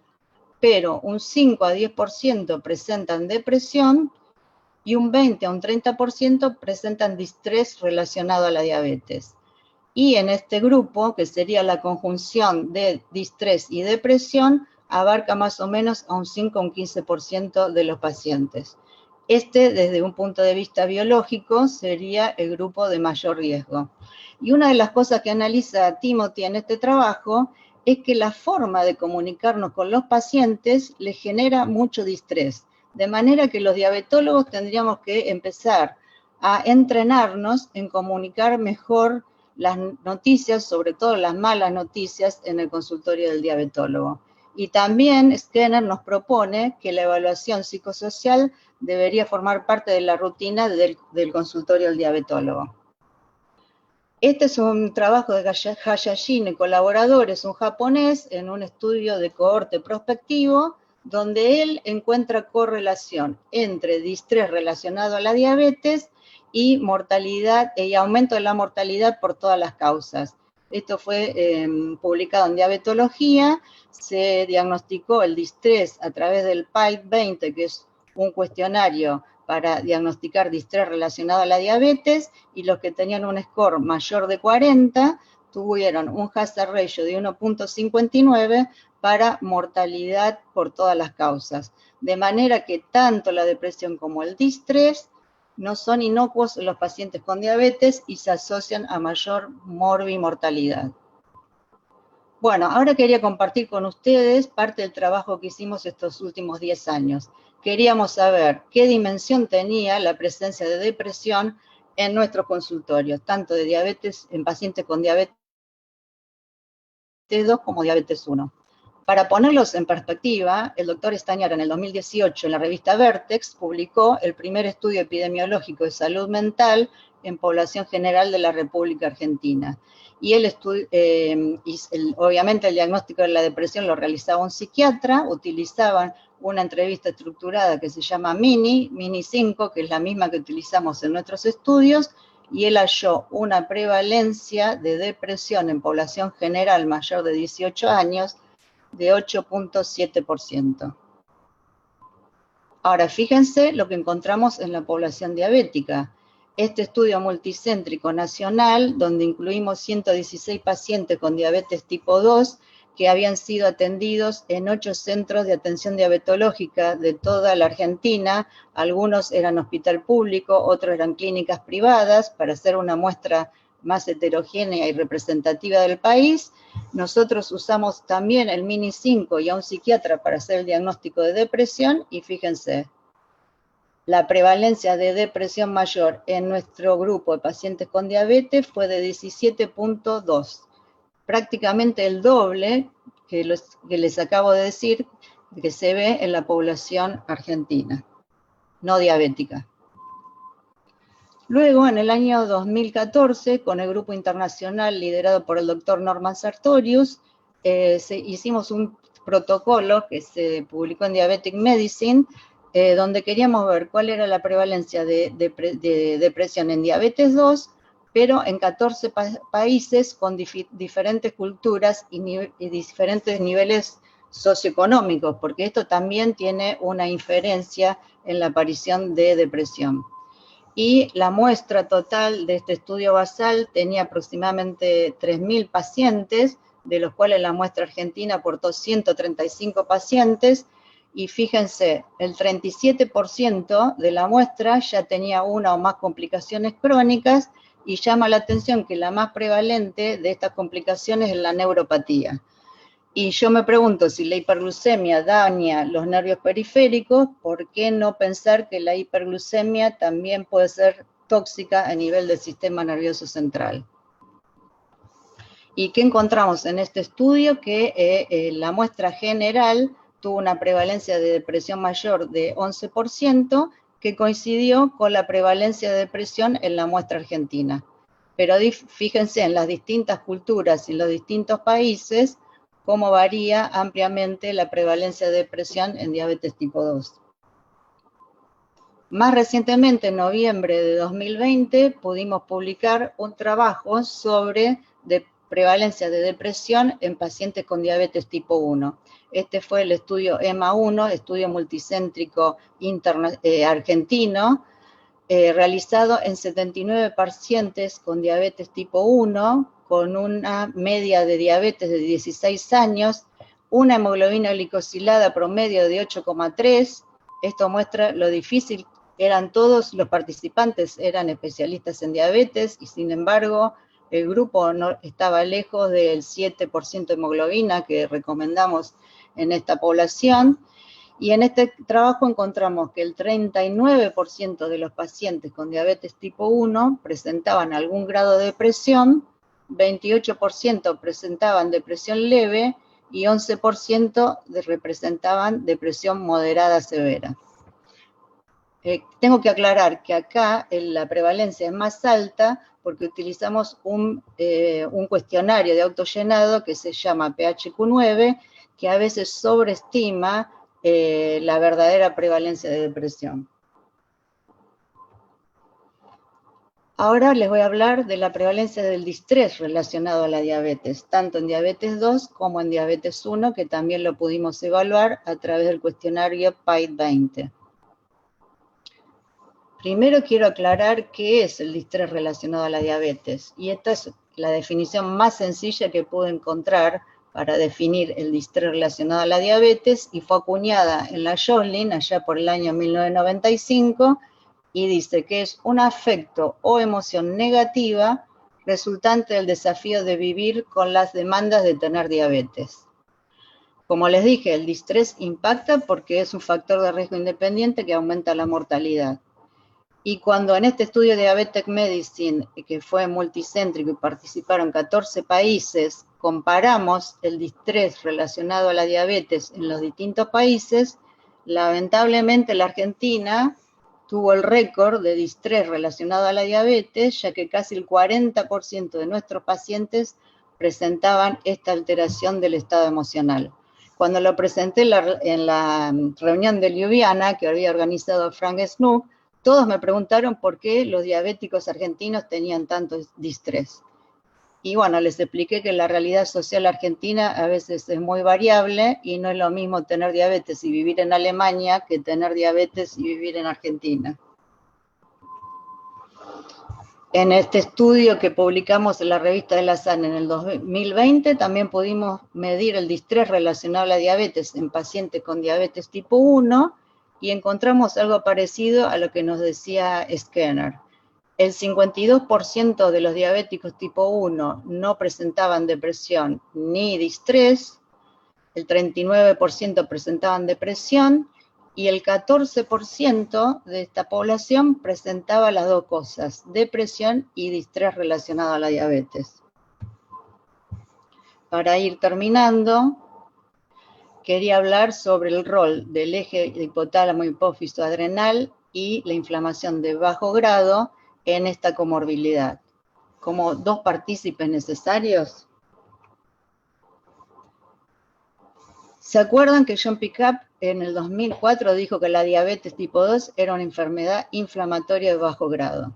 pero un 5 a 10% presentan depresión y un 20 a un 30% presentan distrés relacionado a la diabetes. Y en este grupo, que sería la conjunción de distrés y depresión, abarca más o menos a un 5 o un 15% de los pacientes. Este, desde un punto de vista biológico, sería el grupo de mayor riesgo. Y una de las cosas que analiza Timothy en este trabajo es que la forma de comunicarnos con los pacientes les genera mucho distrés, de manera que los diabetólogos tendríamos que empezar a entrenarnos en comunicar mejor las noticias, sobre todo las malas noticias, en el consultorio del diabetólogo. Y también Skinner nos propone que la evaluación psicosocial debería formar parte de la rutina del consultorio del diabetólogo. Este es un trabajo de Hayashino y colaboradores, un japonés, en un estudio de cohorte prospectivo, donde él encuentra correlación entre distrés relacionado a la diabetes y mortalidad y aumento de la mortalidad por todas las causas. Esto fue publicado en Diabetología. Se diagnosticó el distrés a través del PAID-20, que es un cuestionario para diagnosticar distrés relacionado a la diabetes, y los que tenían un score mayor de 40 tuvieron un hazard ratio de 1.59 para mortalidad por todas las causas. De manera que tanto la depresión como el distrés no son inocuos en los pacientes con diabetes y se asocian a mayor morbimortalidad. Bueno, ahora quería compartir con ustedes parte del trabajo que hicimos estos últimos 10 años. Queríamos saber qué dimensión tenía la presencia de depresión en nuestros consultorios, tanto de diabetes en pacientes con diabetes 2 como diabetes 1. Para ponerlos en perspectiva, el doctor Stañar en el 2018 en la revista Vertex publicó el primer estudio epidemiológico de salud mental en población general de la República Argentina. Y obviamente el diagnóstico de la depresión lo realizaba un psiquiatra, utilizaban una entrevista estructurada que se llama Mini 5, que es la misma que utilizamos en nuestros estudios, y él halló una prevalencia de depresión en población general mayor de 18 años de 8.7%. Ahora, fíjense lo que encontramos en la población diabética. Este estudio multicéntrico nacional, donde incluimos 116 pacientes con diabetes tipo 2, que habían sido atendidos en 8 centros de atención diabetológica de toda la Argentina. Algunos eran hospital público, otros eran clínicas privadas, para hacer una muestra más heterogénea y representativa del país. Nosotros usamos también el Mini 5 y a un psiquiatra para hacer el diagnóstico de depresión, y fíjense, la prevalencia de depresión mayor en nuestro grupo de pacientes con diabetes fue de 17.2, prácticamente el doble que les acabo de decir que se ve en la población argentina, no diabética. Luego, en el año 2014, con el grupo internacional liderado por el doctor Norman Sartorius, hicimos un protocolo que se publicó en Diabetic Medicine, donde queríamos ver cuál era la prevalencia de depresión en diabetes 2, pero en 14 países con diferentes culturas y diferentes niveles socioeconómicos, porque esto también tiene una inferencia en la aparición de depresión. Y la muestra total de este estudio basal tenía aproximadamente 3.000 pacientes, de los cuales la muestra argentina aportó 135 pacientes, y fíjense, el 37% de la muestra ya tenía una o más complicaciones crónicas, y llama la atención que la más prevalente de estas complicaciones es la neuropatía. Y yo me pregunto, si la hiperglucemia daña los nervios periféricos, ¿por qué no pensar que la hiperglucemia también puede ser tóxica a nivel del sistema nervioso central? ¿Y qué encontramos en este estudio? Que la muestra general tuvo una prevalencia de depresión mayor de 11%, que coincidió con la prevalencia de depresión en la muestra argentina. Pero fíjense, en las distintas culturas y los distintos países, cómo varía ampliamente la prevalencia de depresión en diabetes tipo 2. Más recientemente, en noviembre de 2020, pudimos publicar un trabajo sobre prevalencia de depresión en pacientes con diabetes tipo 1. Este fue el estudio EMA1, estudio multicéntrico argentino, realizado en 79 pacientes con diabetes tipo 1, con una media de diabetes de 16 años, una hemoglobina glicosilada promedio de 8,3. Esto muestra lo difícil. Todos los participantes eran especialistas en diabetes y sin embargo el grupo no estaba lejos del 7% de hemoglobina que recomendamos en esta población. Y en este trabajo encontramos que el 39% de los pacientes con diabetes tipo 1 presentaban algún grado de depresión, 28% presentaban depresión leve y 11% representaban depresión moderada severa. Tengo que aclarar que acá la prevalencia es más alta porque utilizamos un cuestionario de autollenado que se llama PHQ-9, que a veces sobreestima la verdadera prevalencia de depresión. Ahora les voy a hablar de la prevalencia del distrés relacionado a la diabetes, tanto en diabetes 2 como en diabetes 1, que también lo pudimos evaluar a través del cuestionario PAID-20. Primero quiero aclarar qué es el distrés relacionado a la diabetes, y esta es la definición más sencilla que pude encontrar para definir el distrés relacionado a la diabetes, y fue acuñada en la Joslin allá por el año 1995, y dice que es un afecto o emoción negativa resultante del desafío de vivir con las demandas de tener diabetes. Como les dije, el distrés impacta porque es un factor de riesgo independiente que aumenta la mortalidad. Y cuando en este estudio de Diabetic Medicine, que fue multicéntrico y participaron 14 países, comparamos el distrés relacionado a la diabetes en los distintos países, lamentablemente la Argentina tuvo el récord de distrés relacionado a la diabetes, ya que casi el 40% de nuestros pacientes presentaban esta alteración del estado emocional. Cuando lo presenté en la reunión de Ljubljana, que había organizado Frank Snook, todos me preguntaron por qué los diabéticos argentinos tenían tanto distrés. Y bueno, les expliqué que la realidad social argentina a veces es muy variable y no es lo mismo tener diabetes y vivir en Alemania que tener diabetes y vivir en Argentina. En este estudio que publicamos en la revista de la SAN en el 2020, también pudimos medir el distrés relacionado a la diabetes en pacientes con diabetes tipo 1 y encontramos algo parecido a lo que nos decía Skinner. El 52% de los diabéticos tipo 1 no presentaban depresión ni distrés, el 39% presentaban depresión y el 14% de esta población presentaba las dos cosas, depresión y distrés relacionado a la diabetes. Para ir terminando, quería hablar sobre el rol del eje hipotálamo hipófiso adrenal y la inflamación de bajo grado en esta comorbilidad. Como dos partícipes necesarios. ¿Se acuerdan que John Pickup en el 2004 dijo que la diabetes tipo 2 era una enfermedad inflamatoria de bajo grado?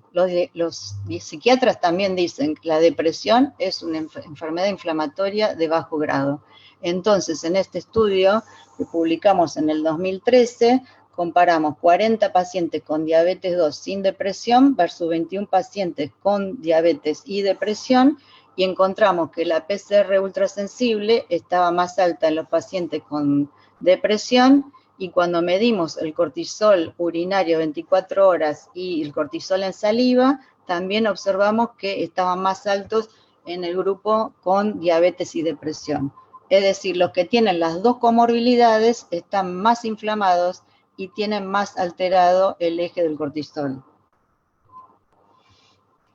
Los psiquiatras también dicen que la depresión es una enfermedad inflamatoria de bajo grado. Entonces, en este estudio que publicamos en el 2013, comparamos 40 pacientes con diabetes 2 sin depresión versus 21 pacientes con diabetes y depresión, y encontramos que la PCR ultrasensible estaba más alta en los pacientes con depresión, y cuando medimos el cortisol urinario 24 horas y el cortisol en saliva, también observamos que estaban más altos en el grupo con diabetes y depresión. Es decir, los que tienen las dos comorbilidades están más inflamados y tienen más alterado el eje del cortisol.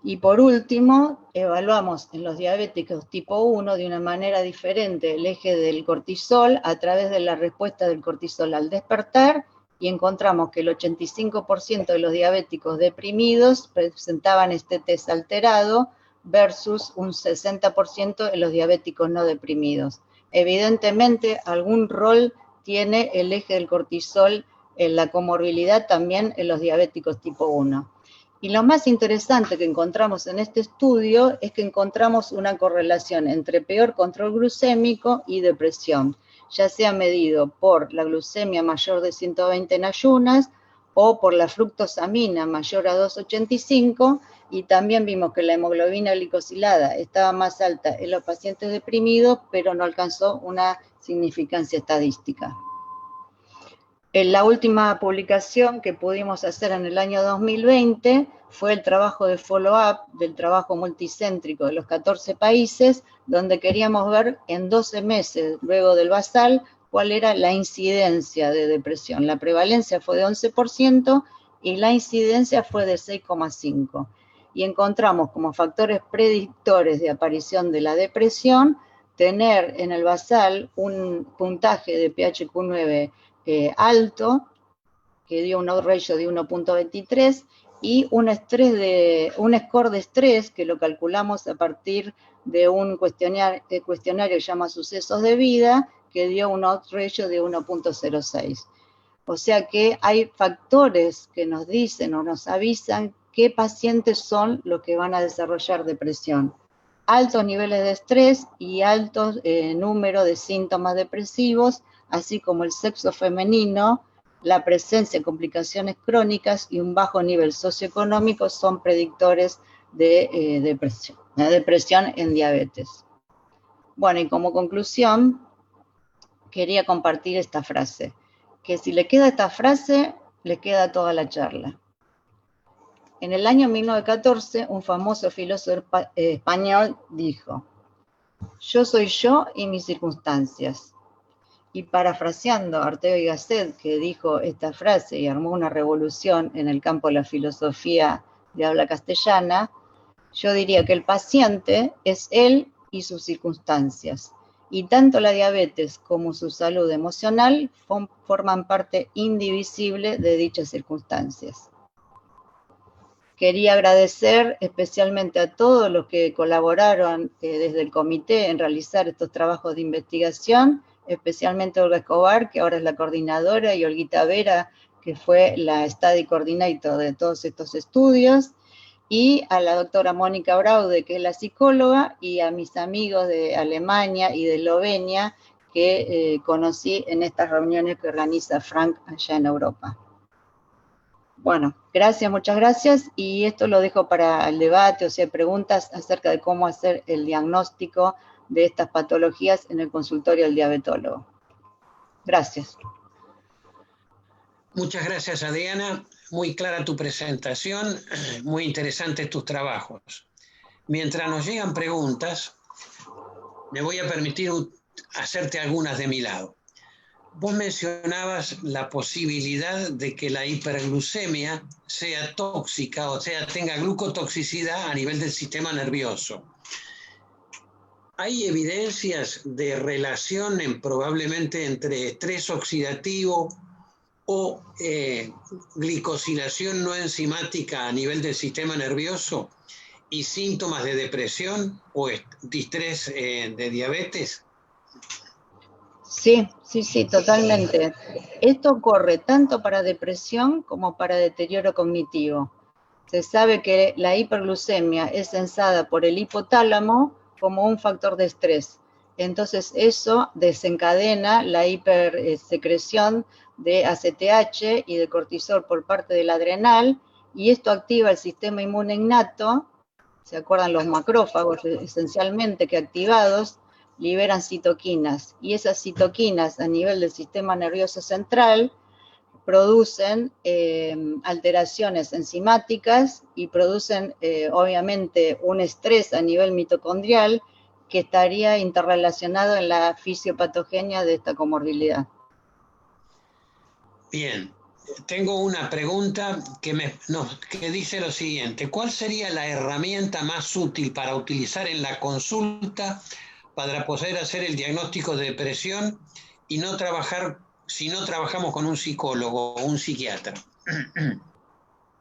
Y por último, evaluamos en los diabéticos tipo 1 de una manera diferente el eje del cortisol a través de la respuesta del cortisol al despertar, y encontramos que el 85% de los diabéticos deprimidos presentaban este test alterado versus un 60% en los diabéticos no deprimidos. Evidentemente, algún rol tiene el eje del cortisol en la comorbilidad también en los diabéticos tipo 1. Y lo más interesante que encontramos en este estudio es que encontramos una correlación entre peor control glucémico y depresión, ya sea medido por la glucemia mayor de 120 en ayunas o por la fructosamina mayor a 2,85, y también vimos que la hemoglobina glicosilada estaba más alta en los pacientes deprimidos, pero no alcanzó una significancia estadística. En la última publicación que pudimos hacer en el año 2020 fue el trabajo de follow-up del trabajo multicéntrico de los 14 países, donde queríamos ver en 12 meses luego del basal cuál era la incidencia de depresión. La prevalencia fue de 11% y la incidencia fue de 6,5%. Y encontramos como factores predictores de aparición de la depresión tener en el basal un puntaje de PHQ-9 alto, que dio un odds ratio de 1.23, y un score de estrés, que lo calculamos a partir de un cuestionario que se llama Sucesos de Vida, que dio un odds ratio de 1.06. O sea que hay factores que nos dicen o nos avisan qué pacientes son los que van a desarrollar depresión. Altos niveles de estrés y altos número de síntomas depresivos, así como el sexo femenino, la presencia de complicaciones crónicas y un bajo nivel socioeconómico son predictores de depresión en diabetes. Bueno, y como conclusión, quería compartir esta frase, que si le queda esta frase, le queda toda la charla. En el año 1914, un famoso filósofo español dijo: "Yo soy yo y mis circunstancias". Y parafraseando a Ortega y Gasset, que dijo esta frase y armó una revolución en el campo de la filosofía de habla castellana, yo diría que el paciente es él y sus circunstancias. Y tanto la diabetes como su salud emocional forman parte indivisible de dichas circunstancias. Quería agradecer especialmente a todos los que colaboraron desde el comité en realizar estos trabajos de investigación, especialmente Olga Escobar, que ahora es la coordinadora, y Olguita Vera, que fue la study coordinator de todos estos estudios, y a la doctora Mónica Braude, que es la psicóloga, y a mis amigos de Alemania y de Eslovenia, que conocí en estas reuniones que organiza Frank allá en Europa. Bueno, gracias, muchas gracias, y esto lo dejo para el debate, o sea, preguntas acerca de cómo hacer el diagnóstico de estas patologías en el consultorio del diabetólogo. Gracias. Muchas gracias, Adriana. Muy clara tu presentación, muy interesantes tus trabajos. Mientras nos llegan preguntas, me voy a permitir hacerte algunas de mi lado. Vos mencionabas la posibilidad de que la hiperglucemia sea tóxica, o sea, tenga glucotoxicidad a nivel del sistema nervioso. ¿Hay evidencias de relación probablemente entre estrés oxidativo o glicosilación no enzimática a nivel del sistema nervioso y síntomas de depresión o distrés de diabetes? Sí, totalmente. Esto ocurre tanto para depresión como para deterioro cognitivo. Se sabe que la hiperglucemia es sensada por el hipotálamo como un factor de estrés. Entonces eso desencadena la hipersecreción de ACTH y de cortisol por parte del adrenal, y esto activa el sistema inmune innato. ¿Se acuerdan? Los macrófagos esencialmente que activados liberan citoquinas, y esas citoquinas a nivel del sistema nervioso central producen alteraciones enzimáticas y producen obviamente un estrés a nivel mitocondrial que estaría interrelacionado en la fisiopatogenia de esta comorbilidad. Bien, tengo una pregunta que dice lo siguiente: ¿cuál sería la herramienta más útil para utilizar en la consulta para poder hacer el diagnóstico de depresión y no trabajar si no trabajamos con un psicólogo o un psiquiatra?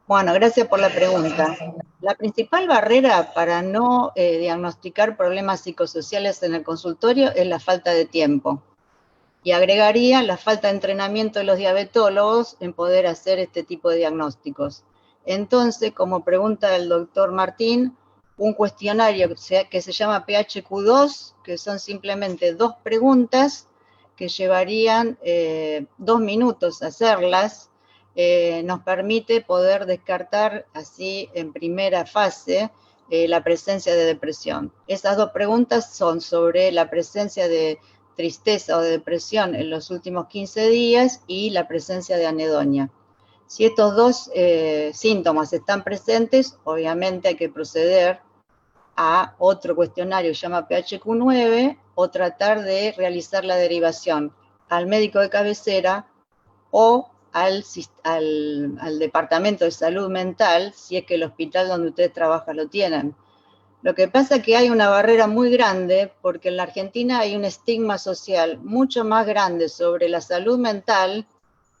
Bueno, gracias por la pregunta. La principal barrera para no diagnosticar problemas psicosociales en el consultorio es la falta de tiempo. Y agregaría la falta de entrenamiento de los diabetólogos en poder hacer este tipo de diagnósticos. Entonces, como pregunta el doctor Martín, un cuestionario que se llama PHQ-2, que son simplemente 2 preguntas que llevarían 2 minutos hacerlas, nos permite poder descartar así en primera fase la presencia de depresión. Esas dos preguntas son sobre la presencia de tristeza o de depresión en los últimos 15 días y la presencia de anedonia. Si estos dos síntomas están presentes, obviamente hay que proceder a otro cuestionario que se llama PHQ-9 o tratar de realizar la derivación al médico de cabecera o al departamento de salud mental, si es que el hospital donde usted trabaja lo tienen. Lo que pasa es que hay una barrera muy grande, porque en la Argentina hay un estigma social mucho más grande sobre la salud mental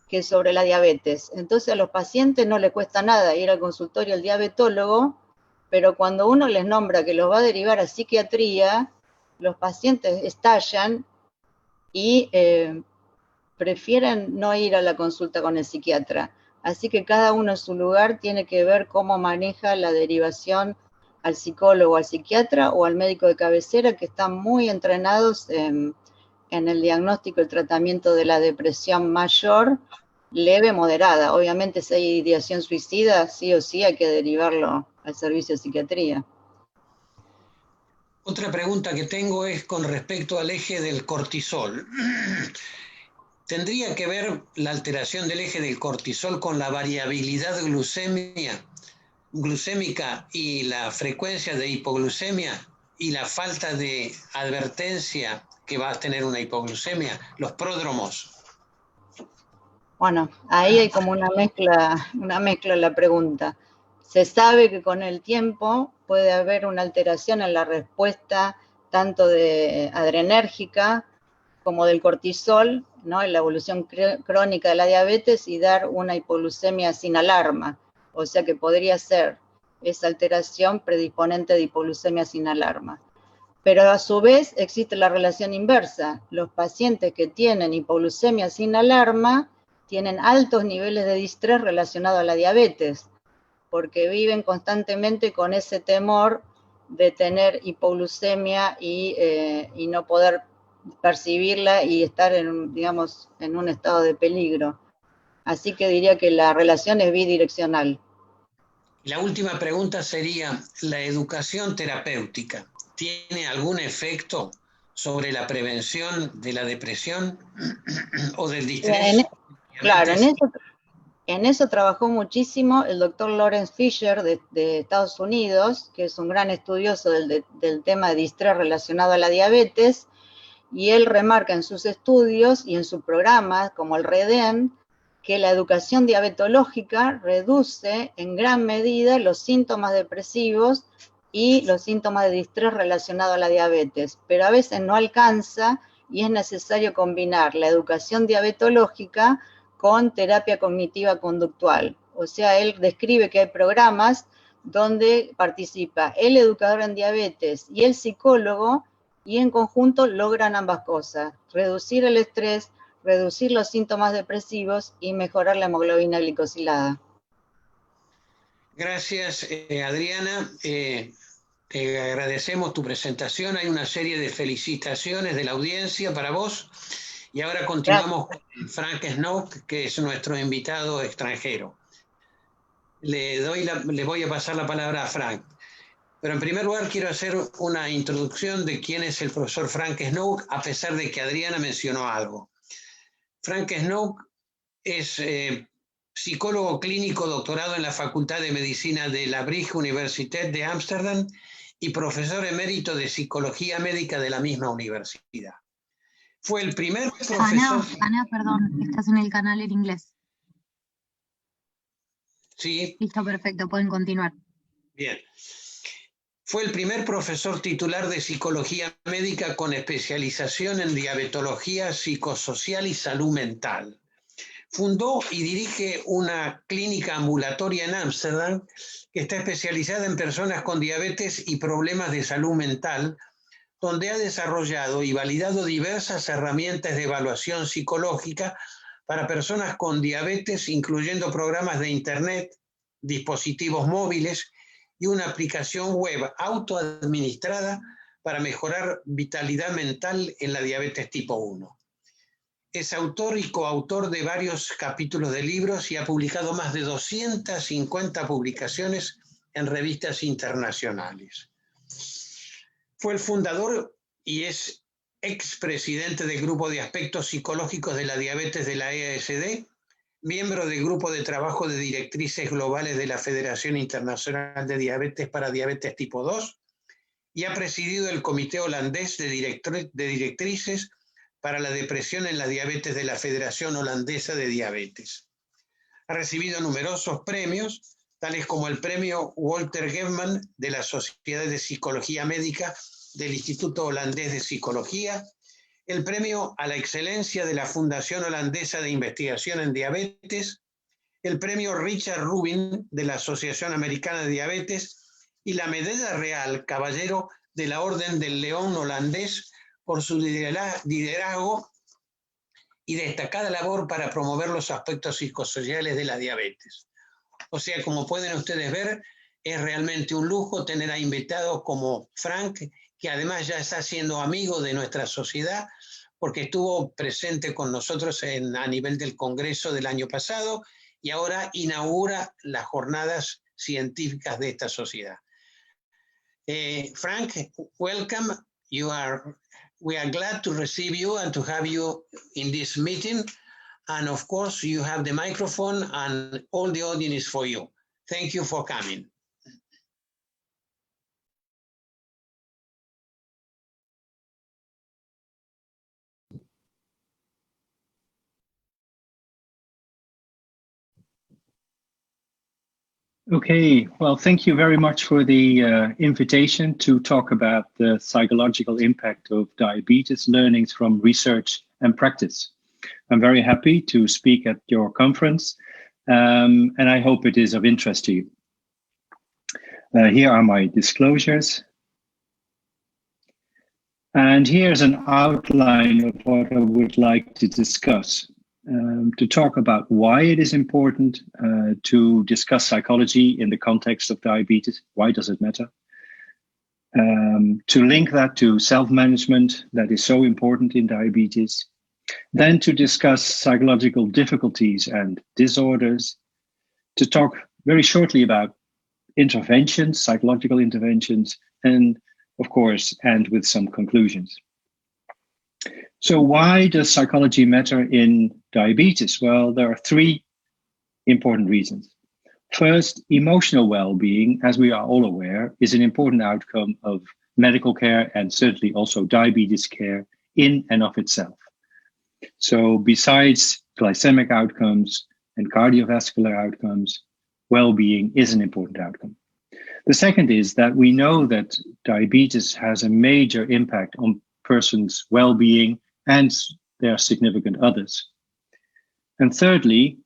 que sobre la diabetes. Entonces a los pacientes no les cuesta nada ir al consultorio del diabetólogo, pero cuando uno les nombra que los va a derivar a psiquiatría, los pacientes estallan y prefieren no ir a la consulta con el psiquiatra. Así que cada uno en su lugar tiene que ver cómo maneja la derivación al psicólogo, al psiquiatra o al médico de cabecera, que están muy entrenados en el diagnóstico y el tratamiento de la depresión mayor, leve, moderada. Obviamente si hay ideación suicida, sí o sí hay que derivarlo al servicio de psiquiatría. Otra pregunta que tengo es con respecto al eje del cortisol. ¿Tendría que ver la alteración del eje del cortisol con la variabilidad glucémica y la frecuencia de hipoglucemia y la falta de advertencia que va a tener una hipoglucemia, los pródromos? Bueno, ahí hay como una mezcla en la pregunta. Se sabe que con el tiempo puede haber una alteración en la respuesta tanto de adrenérgica como del cortisol, ¿no? En la evolución crónica de la diabetes y dar una hipoglucemia sin alarma. O sea que podría ser esa alteración predisponente de hipoglucemia sin alarma. Pero a su vez existe la relación inversa. Los pacientes que tienen hipoglucemia sin alarma tienen altos niveles de distrés relacionado a la diabetes, porque viven constantemente con ese temor de tener hipoglucemia y no poder percibirla y estar en un estado de peligro. Así que diría que la relación es bidireccional. La última pregunta sería, ¿la educación terapéutica tiene algún efecto sobre la prevención de la depresión o del distrés? Claro, en eso trabajó muchísimo el doctor Lawrence Fisher de Estados Unidos, que es un gran estudioso del tema de distrés relacionado a la diabetes, y él remarca en sus estudios y en su programa, como el REDEM, que la educación diabetológica reduce en gran medida los síntomas depresivos y los síntomas de distrés relacionado a la diabetes, pero a veces no alcanza y es necesario combinar la educación diabetológica con terapia cognitiva conductual. O sea, él describe que hay programas donde participa el educador en diabetes y el psicólogo, y en conjunto logran ambas cosas: reducir el estrés, reducir los síntomas depresivos y mejorar la hemoglobina glicosilada. Gracias, Adriana. Te agradecemos tu presentación. Hay una serie de felicitaciones de la audiencia para vos. Y ahora continuamos con Frank Snook, que es nuestro invitado extranjero. Le voy a pasar la palabra a Frank. Pero en primer lugar quiero hacer una introducción de quién es el profesor Frank Snook, a pesar de que Adriana mencionó algo. Frank Snook es psicólogo clínico doctorado en la Facultad de Medicina de la Vrije Universiteit de Ámsterdam y profesor emérito de Psicología Médica de la misma universidad. Fue el primer profesor... Ana, perdón, estás en el canal en inglés. Sí. Listo, perfecto, pueden continuar. Bien. Fue el primer profesor titular de Psicología Médica con especialización en diabetología psicosocial y salud mental. Fundó y dirige una clínica ambulatoria en Ámsterdam que está especializada en personas con diabetes y problemas de salud mental, donde ha desarrollado y validado diversas herramientas de evaluación psicológica para personas con diabetes, incluyendo programas de internet, dispositivos móviles y una aplicación web autoadministrada para mejorar vitalidad mental en la diabetes tipo 1. es autor y coautor de varios capítulos de libros y ha publicado más de 250 publicaciones en revistas internacionales. Fue el fundador y es expresidente del Grupo de Aspectos Psicológicos de la Diabetes de la EASD, miembro del Grupo de Trabajo de Directrices Globales de la Federación Internacional de Diabetes para Diabetes Tipo 2 y ha presidido el Comité Holandés de Directrices para la Depresión en la Diabetes de la Federación Holandesa de Diabetes. Ha recibido numerosos premios, tales como el Premio Walter Gemman de la Sociedad de Psicología Médica del Instituto Holandés de Psicología, el Premio a la Excelencia de la Fundación Holandesa de Investigación en Diabetes, el Premio Richard Rubin de la Asociación Americana de Diabetes y la Medalla Real Caballero de la Orden del León Holandés por su liderazgo y destacada labor para promover los aspectos psicosociales de la diabetes. O sea, como pueden ustedes ver, es realmente un lujo tener a invitados como Frank, que además ya está siendo amigo de nuestra sociedad, porque estuvo presente con nosotros a nivel del Congreso del año pasado y ahora inaugura las jornadas científicas de esta sociedad. Frank, welcome. We are glad to receive you and to have you in this meeting. And of course, you have the microphone and all the audience is for you. Thank you for coming. Okay, well, thank you very much for the invitation to talk about the psychological impact of diabetes, learnings from research and practice. I'm very happy to speak at your conference, and I hope it is of interest to you. Here are my disclosures. And here's an outline of what I would like to discuss. To talk about why it is important to discuss psychology in the context of diabetes. Why does it matter? To link that to self-management, that is so important in diabetes. Then to discuss psychological difficulties and disorders. To talk very shortly about interventions, psychological interventions, and of course, end with some conclusions. So why does psychology matter in diabetes? Well, there are three important reasons. First, emotional well-being, as we are all aware, is an important outcome of medical care and certainly also diabetes care in and of itself. So besides glycemic outcomes and cardiovascular outcomes, well-being is an important outcome. The second is that we know that diabetes has a major impact on persons' well-being and their significant others. And thirdly,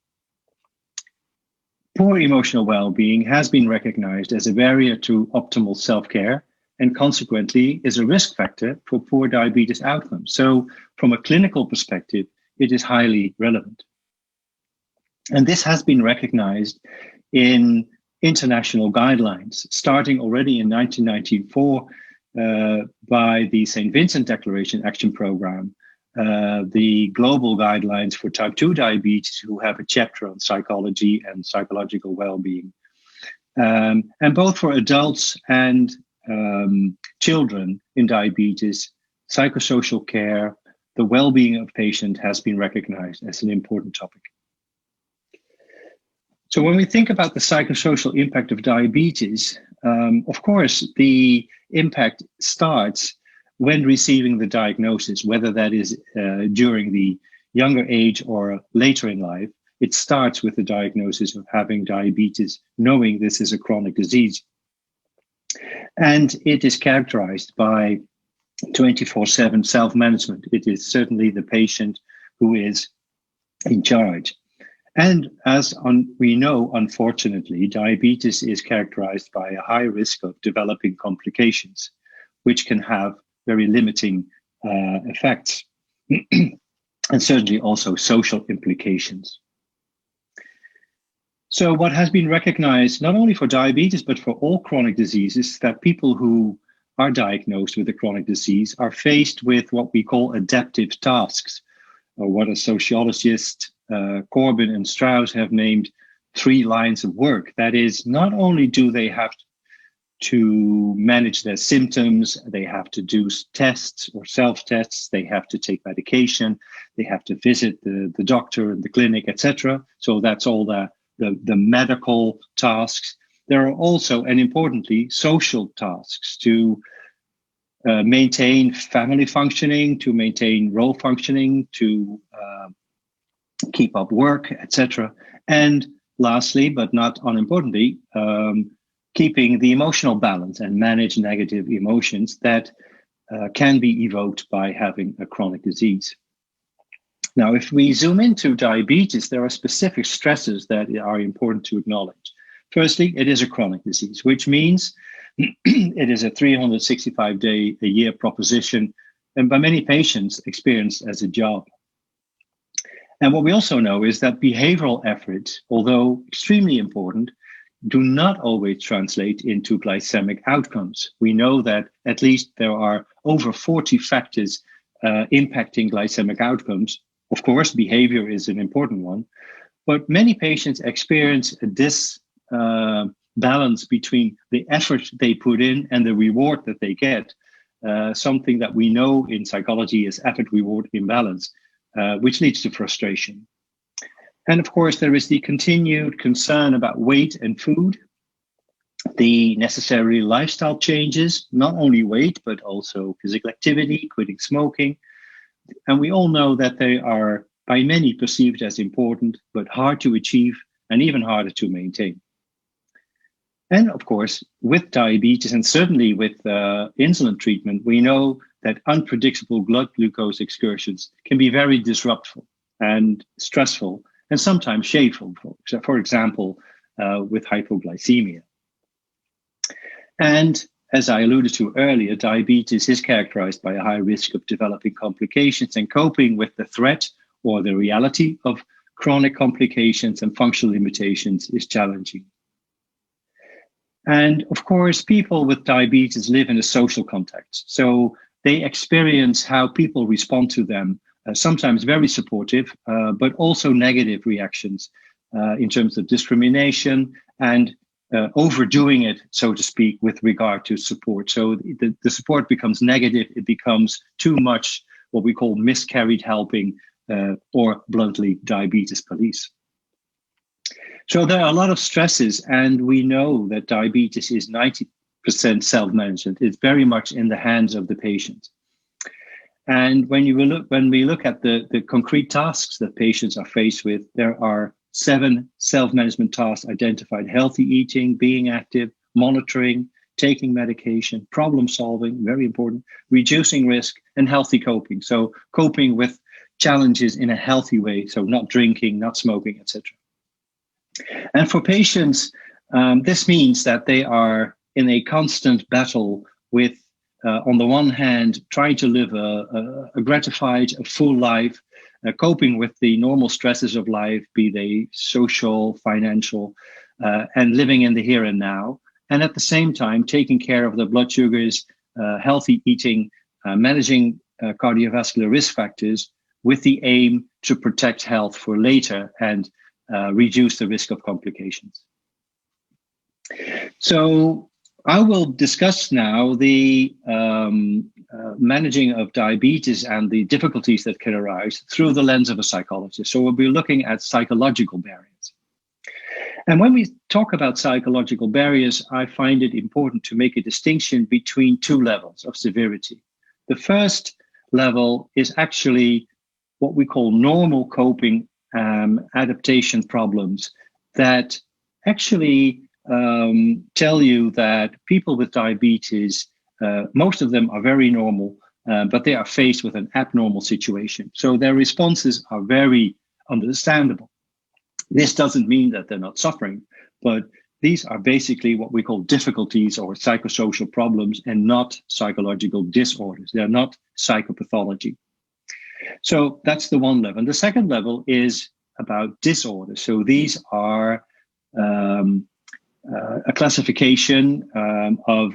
poor emotional well-being has been recognized as a barrier to optimal self-care and consequently is a risk factor for poor diabetes outcomes. So from a clinical perspective, it is highly relevant. And this has been recognized in international guidelines, starting already in 1994 by the St. Vincent Declaration Action Program, the global guidelines for type 2 diabetes, who have a chapter on psychology and psychological well-being. And both for adults and children in diabetes, psychosocial care, the well-being of patient has been recognized as an important topic. So when we think about the psychosocial impact of diabetes, of course, the impact starts when receiving the diagnosis, whether that is during the younger age or later in life. It starts with the diagnosis of having diabetes, knowing this is a chronic disease. And it is characterized by 24/7 self-management. It is certainly the patient who is in charge. And as we know, unfortunately, diabetes is characterized by a high risk of developing complications, which can have very limiting effects, and certainly also social implications. So what has been recognized, not only for diabetes, but for all chronic diseases, that people who are diagnosed with a chronic disease are faced with what we call adaptive tasks, or what a sociologist, Corbin and Strauss, have named 3 lines of work. That is, not only do they have to manage their symptoms, they have to do tests or self-tests, they have to take medication, they have to visit the doctor and the clinic, etc. So that's all the medical tasks. There are also, and importantly, social tasks to maintain family functioning, to maintain role functioning, to keep up work, etc. And lastly, but not unimportantly, keeping the emotional balance and manage negative emotions that can be evoked by having a chronic disease. Now, if we zoom into diabetes, there are specific stresses that are important to acknowledge. Firstly, it is a chronic disease, which means it is a 365-day-a-year proposition, and by many patients experienced as a job. And what we also know is that behavioral efforts, although extremely important, do not always translate into glycemic outcomes. We know that at least there are over 40 factors impacting glycemic outcomes. Of course, behavior is an important one, but many patients experience this balance between the effort they put in and the reward that they get, something that we know in psychology is effort-reward imbalance, which leads to frustration. And of course, there is the continued concern about weight and food, the necessary lifestyle changes, not only weight, but also physical activity, quitting smoking. And we all know that they are by many perceived as important, but hard to achieve and even harder to maintain. And of course, with diabetes and certainly with insulin treatment, we know that unpredictable blood glucose excursions can be very disruptive and stressful, and sometimes shameful, for example, with hypoglycemia. And as I alluded to earlier, diabetes is characterized by a high risk of developing complications, and coping with the threat or the reality of chronic complications and functional limitations is challenging. And of course, people with diabetes live in a social context. So they experience how people respond to them, sometimes very supportive, but also negative reactions in terms of discrimination and overdoing it, so to speak, with regard to support. So the support becomes negative. It becomes too much what we call miscarried helping, or bluntly, diabetes police. So there are a lot of stresses, and we know that diabetes is 90% self-management. It's very much in the hands of the patient. And when we look at the concrete tasks that patients are faced with, there are 7 self-management tasks identified: healthy eating, being active, monitoring, taking medication, problem solving, very important, reducing risk, and healthy coping. So coping with challenges in a healthy way, so not drinking, not smoking, etc. And for patients, this means that they are in a constant battle with, on the one hand, trying to live a gratified, a full life, coping with the normal stresses of life, be they social, financial, and living in the here and now. And at the same time, taking care of their blood sugars, healthy eating, managing cardiovascular risk factors with the aim to protect health for later and reduce the risk of complications. So I will discuss now the managing of diabetes and the difficulties that can arise through the lens of a psychologist. So we'll be looking at psychological barriers. And when we talk about psychological barriers, I find it important to make a distinction between 2 levels of severity. The first level is actually what we call normal coping adaptation problems that actually tell you that people with diabetes, most of them are very normal, but they are faced with an abnormal situation. So their responses are very understandable. This doesn't mean that they're not suffering, but these are basically what we call difficulties or psychosocial problems and not psychological disorders. They're not psychopathology. So that's the one level. And the second level is about disorders. So these are a classification of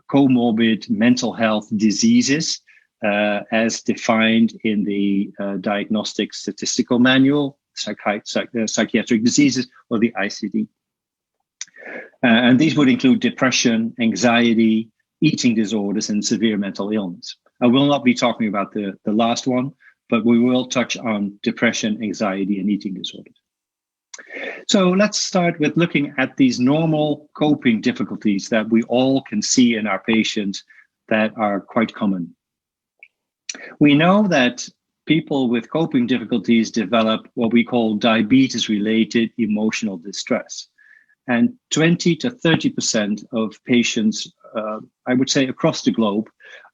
comorbid mental health diseases as defined in the Diagnostic Statistical Manual, Psychiatric Diseases, or the ICD. And these would include depression, anxiety, eating disorders, and severe mental illness. I will not be talking about the last one, but we will touch on depression, anxiety, and eating disorders. So let's start with looking at these normal coping difficulties that we all can see in our patients that are quite common. We know that people with coping difficulties develop what we call diabetes-related emotional distress. And 20 to 30% of patients, I would say across the globe,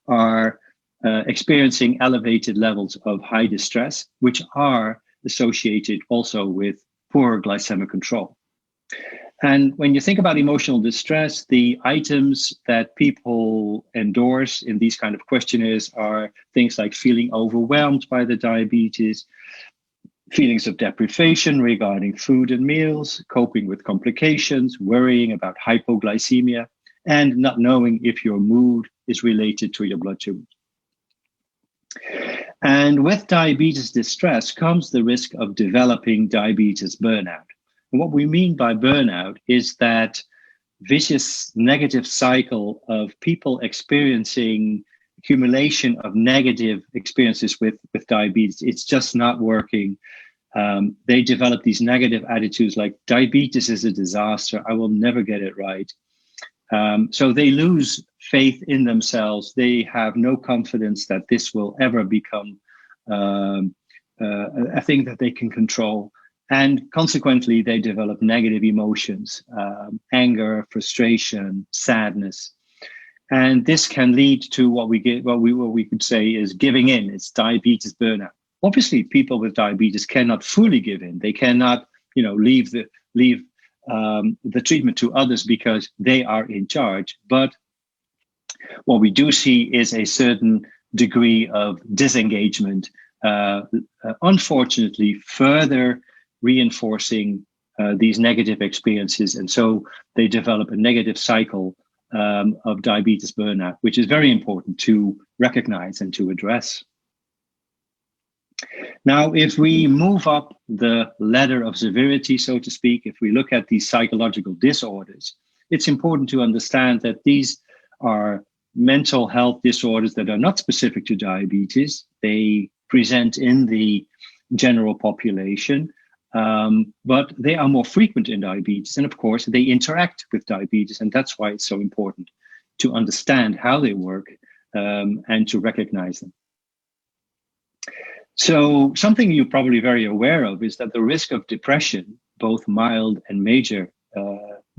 are experiencing elevated levels of high distress, which are associated also with poor glycemic control. And when you think about emotional distress, the items that people endorse in these kind of questionnaires are things like feeling overwhelmed by the diabetes, feelings of deprivation regarding food and meals, coping with complications, worrying about hypoglycemia, and not knowing if your mood is related to your blood sugars. And with diabetes distress comes the risk of developing diabetes burnout. And what we mean by burnout is that vicious negative cycle of people experiencing accumulation of negative experiences with diabetes. It's just not working. They develop these negative attitudes like diabetes is a disaster. I will never get it right. So they lose faith in themselves. They have no confidence that this will ever become a thing that they can control. And consequently, they develop negative emotions, anger, frustration, sadness. And this can lead to what we could say is giving in. It's diabetes burnout. Obviously, people with diabetes cannot fully give in. They cannot, leave the treatment to others because they are in charge. But what we do see is a certain degree of disengagement, unfortunately, further reinforcing these negative experiences. And so they develop a negative cycle of diabetes burnout, which is very important to recognize and to address. Now, if we move up the ladder of severity, so to speak, if we look at these psychological disorders, it's important to understand that these are mental health disorders that are not specific to diabetes. They present in the general population, but they are more frequent in diabetes. And of course, they interact with diabetes. And that's why it's so important to understand how they work and to recognize them. So something you're probably very aware of is that the risk of depression, both mild and major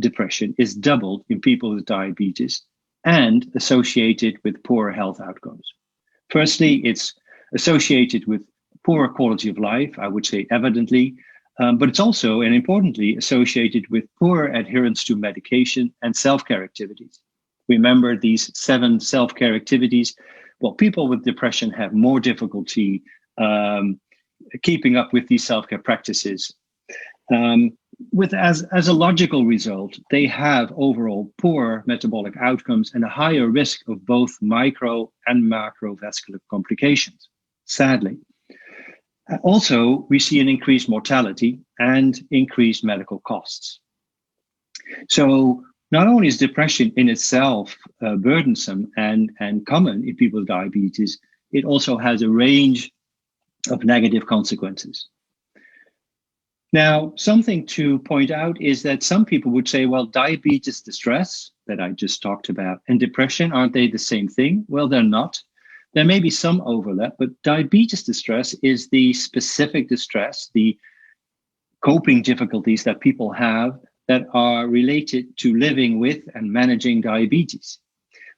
depression, is doubled in people with diabetes and associated with poor health outcomes. Firstly, it's associated with poor quality of life, I would say evidently, but it's also, and importantly, associated with poor adherence to medication and self-care activities. Remember these 7 self-care activities. Well, people with depression have more difficulty keeping up with these self-care practices. As a logical result, they have overall poor metabolic outcomes and a higher risk of both micro and macrovascular complications, sadly. Also, we see an increased mortality and increased medical costs. So not only is depression in itself burdensome and common in people with diabetes, it also has a range of negative consequences. Now, something to point out is that some people would say, well, diabetes distress that I just talked about and depression, aren't they the same thing? Well, they're not. There may be some overlap, but diabetes distress is the specific distress, the coping difficulties that people have that are related to living with and managing diabetes.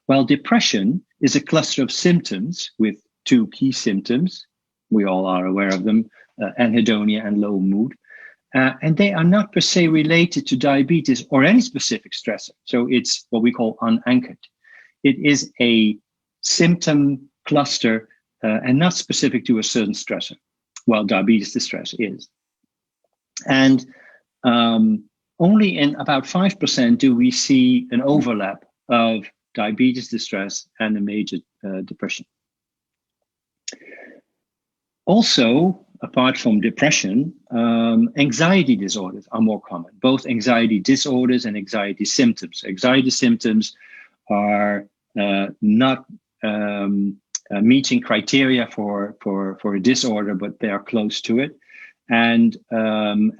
While depression is a cluster of symptoms with 2 key symptoms, we all are aware of them, anhedonia and low mood. And they are not per se related to diabetes or any specific stressor. So it's what we call unanchored. It is a symptom cluster and not specific to a certain stressor, while diabetes distress is. And only in about 5% do we see an overlap of diabetes distress and a major depression. Also, apart from depression, anxiety disorders are more common, both anxiety disorders and anxiety symptoms. Anxiety symptoms are not meeting criteria for a disorder, but they are close to it. And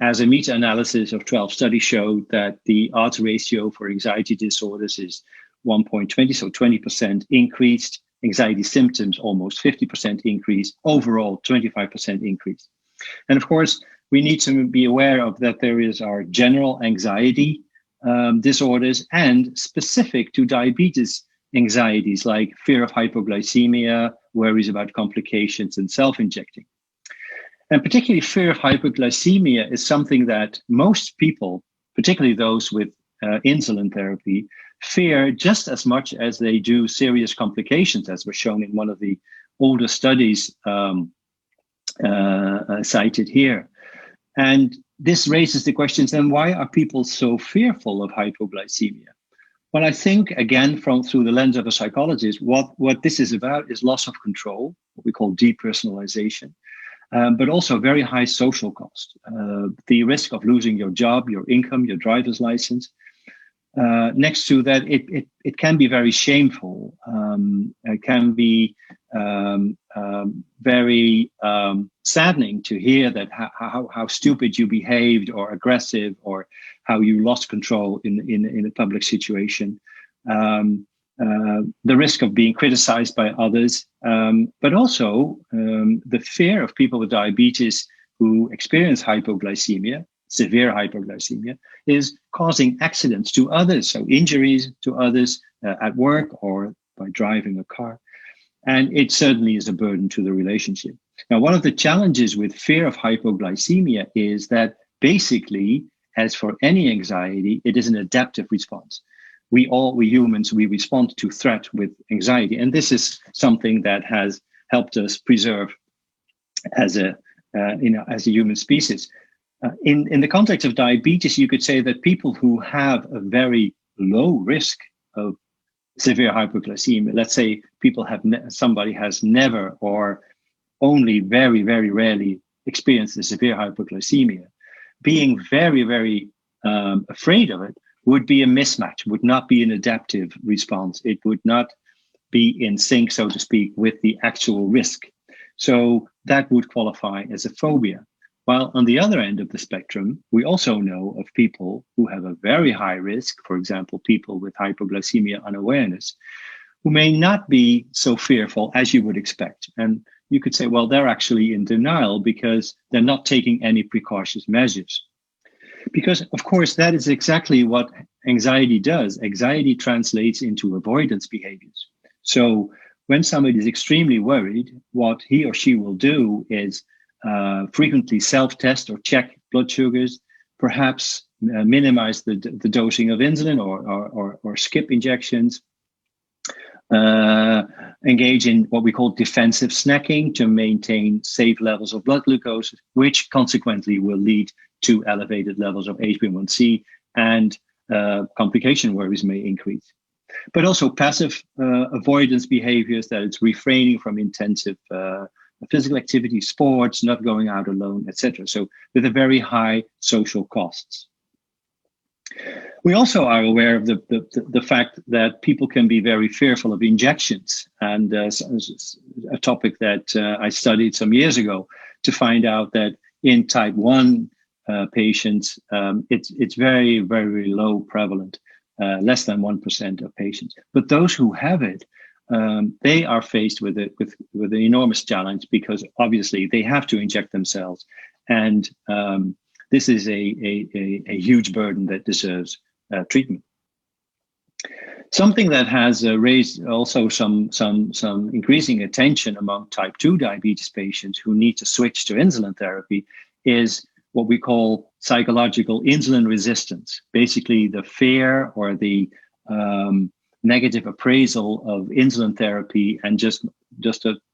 as a meta-analysis of 12 studies showed that the odds ratio for anxiety disorders is 1.20, so 20% increased. Anxiety symptoms, almost 50% increase. Overall, 25% increase. And of course, we need to be aware of that there is our general anxiety disorders and specific to diabetes anxieties like fear of hypoglycemia, worries about complications, and self-injecting. And particularly fear of hypoglycemia is something that most people, particularly those with insulin therapy, fear just as much as they do serious complications, as was shown in one of the older studies cited here. And this raises the questions, then why are people so fearful of hypoglycemia? Well, I think, again, through the lens of a psychologist, what this is about is loss of control, what we call depersonalization, but also very high social cost. The risk of losing your job, your income, your driver's license. Next to that, it can be very shameful. It can be very saddening to hear that how stupid you behaved or aggressive or how you lost control in a public situation. The risk of being criticized by others, but also the fear of people with diabetes who experience hypoglycemia, severe hypoglycemia, is causing accidents to others, so injuries to others at work or by driving a car. And it certainly is a burden to the relationship. Now, one of the challenges with fear of hypoglycemia is that basically, as for any anxiety, it is an adaptive response. We humans, we respond to threat with anxiety. And this is something that has helped us preserve as a human species. In the context of diabetes, you could say that people who have a very low risk of severe hypoglycemia, let's say somebody has never or only very, very rarely experienced a severe hypoglycemia, being very, very afraid of it would be a mismatch, would not be an adaptive response. It would not be in sync, so to speak, with the actual risk. So that would qualify as a phobia. While on the other end of the spectrum, we also know of people who have a very high risk, for example, people with hypoglycemia unawareness, who may not be so fearful as you would expect. And you could say, well, they're actually in denial because they're not taking any precautionary measures. Because, of course, that is exactly what anxiety does. Anxiety translates into avoidance behaviors. So when somebody is extremely worried, what he or she will do is frequently self-test or check blood sugars, perhaps minimize the dosing of insulin or skip injections, engage in what we call defensive snacking to maintain safe levels of blood glucose, which consequently will lead to elevated levels of HbA1c, and complication worries may increase. But also passive avoidance behaviors, that it's refraining from intensive physical activity, sports, not going out alone, etc. So with a very high social costs. We also are aware of the fact that people can be very fearful of injections, and a topic that I studied some years ago to find out that in type 1 patients, it's very, very low prevalent, less than 1% of patients. But those who have it, they are faced with an enormous challenge, because obviously they have to inject themselves, and this is a huge burden that deserves treatment. Something that has raised also some increasing attention among type 2 diabetes patients who need to switch to insulin therapy is what we call psychological insulin resistance. Basically, the fear or the negative appraisal of insulin therapy, and just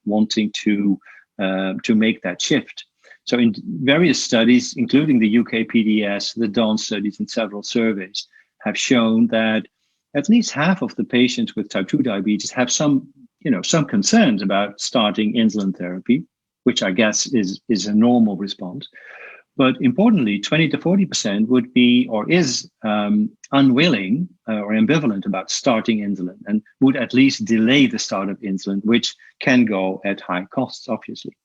wanting to make that shift. So in various studies, including the UK PDS, the Dawn studies, and several surveys, have shown that at least half of the patients with type 2 diabetes have some concerns about starting insulin therapy. which I guess is a normal response. But importantly, 20 to 40% would be or is unwilling or ambivalent about starting insulin and would at least delay the start of insulin, which can go at high costs, obviously.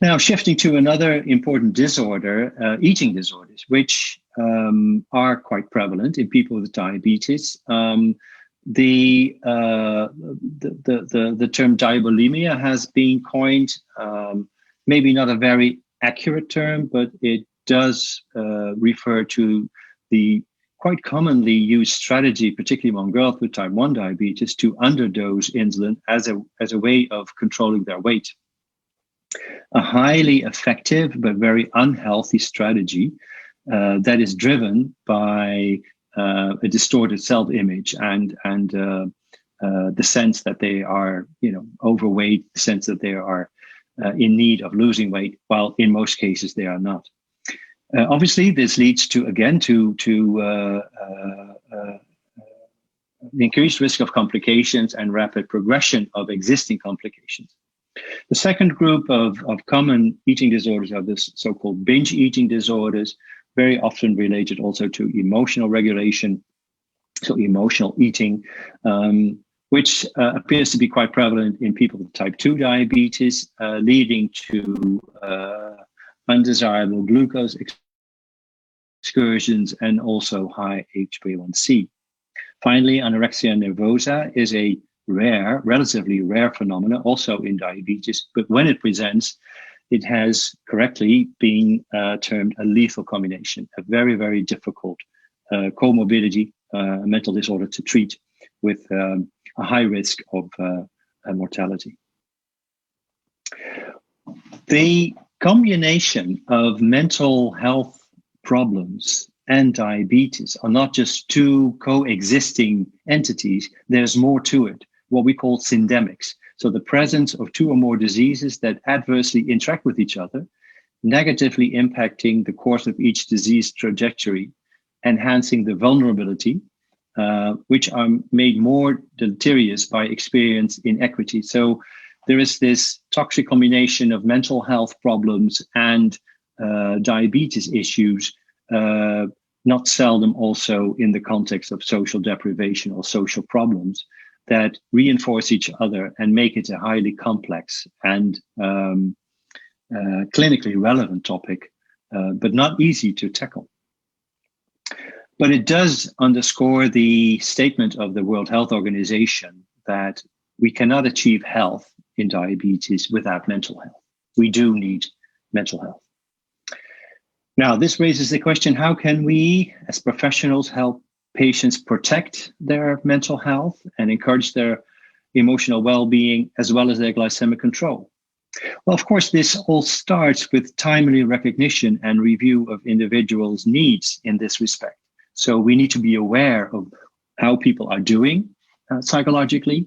Now, shifting to another important disorder, eating disorders, which are quite prevalent in people with diabetes. The term diabulimia has been coined, maybe not a very accurate term, but it does refer to the quite commonly used strategy, particularly among girls with type 1 diabetes, to underdose insulin as a way of controlling their weight. A highly effective but very unhealthy strategy that is driven by a distorted self-image and the sense that they are, overweight, the sense that they are in need of losing weight, while in most cases they are not. Obviously, this leads to increased risk of complications and rapid progression of existing complications. The second group of common eating disorders are the so-called binge eating disorders, very often related also to emotional regulation, so emotional eating, which appears to be quite prevalent in people with type 2 diabetes, leading to undesirable glucose excursions and also high HbA1c. Finally, anorexia nervosa is a relatively rare phenomena, also in diabetes, but when it presents, it has correctly been termed a lethal combination, a very, very difficult comorbidity, a mental disorder to treat with a high risk of mortality. The combination of mental health problems and diabetes are not just two coexisting entities, there's more to it, what we call syndemics. So the presence of two or more diseases that adversely interact with each other, negatively impacting the course of each disease trajectory, enhancing the vulnerability, which are made more deleterious by experience inequity. So there is this toxic combination of mental health problems and diabetes issues, not seldom also in the context of social deprivation or social problems, that reinforce each other and make it a highly complex and clinically relevant topic, but not easy to tackle. But it does underscore the statement of the World Health Organization that we cannot achieve health in diabetes without mental health. We do need mental health. Now, this raises the question, how can we as professionals help patients protect their mental health and encourage their emotional well-being as well as their glycemic control? Well, of course, this all starts with timely recognition and review of individuals' needs in this respect. So we need to be aware of how people are doing psychologically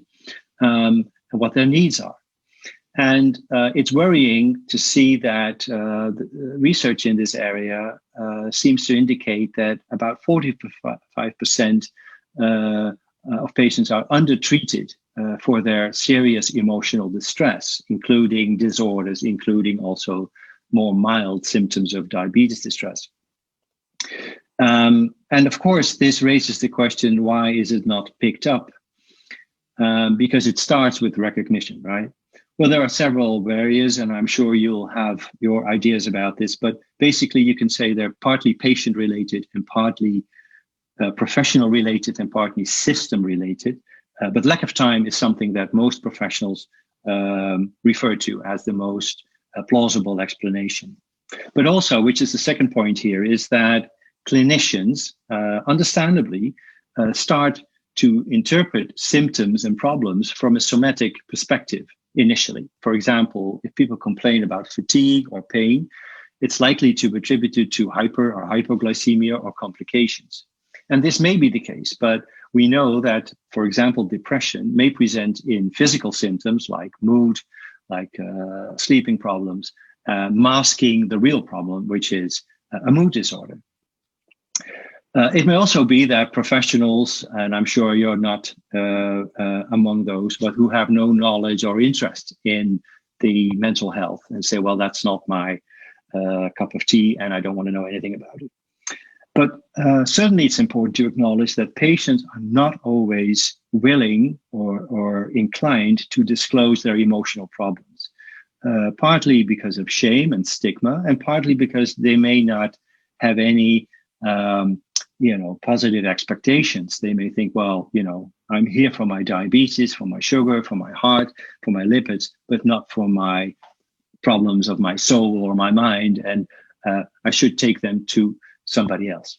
and what their needs are. And it's worrying to see that the research in this area seems to indicate that about 45% of patients are undertreated for their serious emotional distress, including disorders, including also more mild symptoms of diabetes distress. And of course, this raises the question, why is it not picked up? Because it starts with recognition, right? Well, there are several barriers, and I'm sure you'll have your ideas about this, but basically you can say they're partly patient-related and partly professional-related and partly system-related. But lack of time is something that most professionals refer to as the most plausible explanation. But also, which is the second point here, is that clinicians, understandably, start to interpret symptoms and problems from a somatic perspective initially. For example, if people complain about fatigue or pain, it's likely to be attributed to hyper or hypoglycemia or complications. And this may be the case, but we know that, for example, depression may present in physical symptoms like mood, like sleeping problems, masking the real problem, which is a mood disorder. It may also be that professionals, and I'm sure you're not among those, but who have no knowledge or interest in the mental health and say, well, that's not my cup of tea and I don't want to know anything about it. But certainly it's important to acknowledge that patients are not always willing or inclined to disclose their emotional problems, partly because of shame and stigma, and partly because they may not have any positive expectations. They may think, well, I'm here for my diabetes, for my sugar, for my heart, for my lipids, but not for my problems of my soul or my mind, and I should take them to somebody else.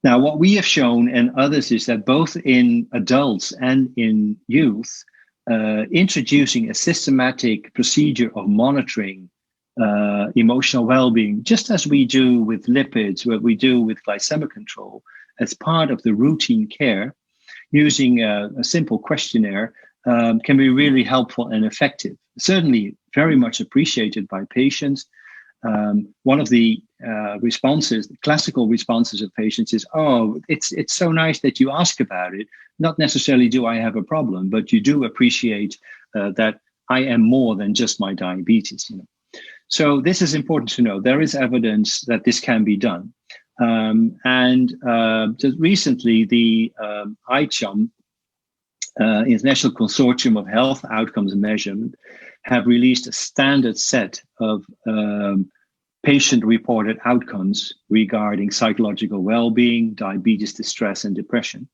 Now, what we have shown and others is that both in adults and in youth, introducing a systematic procedure of monitoring emotional well-being, just as we do with lipids, what we do with glycemic control, as part of the routine care, using a simple questionnaire can be really helpful and effective. Certainly very much appreciated by patients. One of the responses, the classical responses of patients is, oh, it's so nice that you ask about it. Not necessarily do I have a problem, but you do appreciate that I am more than just my diabetes. So this is important to know. There is evidence that this can be done. Just recently, the ICHOM, International Consortium of Health Outcomes Measurement, have released a standard set of patient-reported outcomes regarding psychological well-being, diabetes, distress, and depression.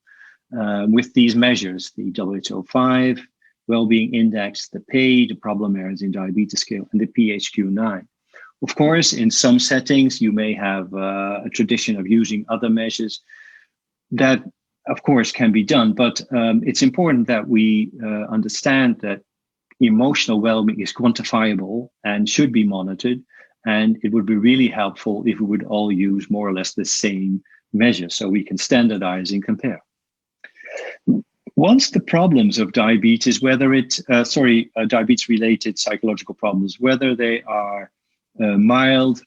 With these measures, the WHO-5, Well-Being Index, the PAI, the Problem Areas in Diabetes Scale, and the PHQ-9. Of course, in some settings, you may have a tradition of using other measures. That, of course, can be done, but it's important that we understand that emotional well-being is quantifiable and should be monitored, and it would be really helpful if we would all use more or less the same measure so we can standardize and compare. Once the problems of diabetes, whether it's, diabetes-related psychological problems, whether they are mild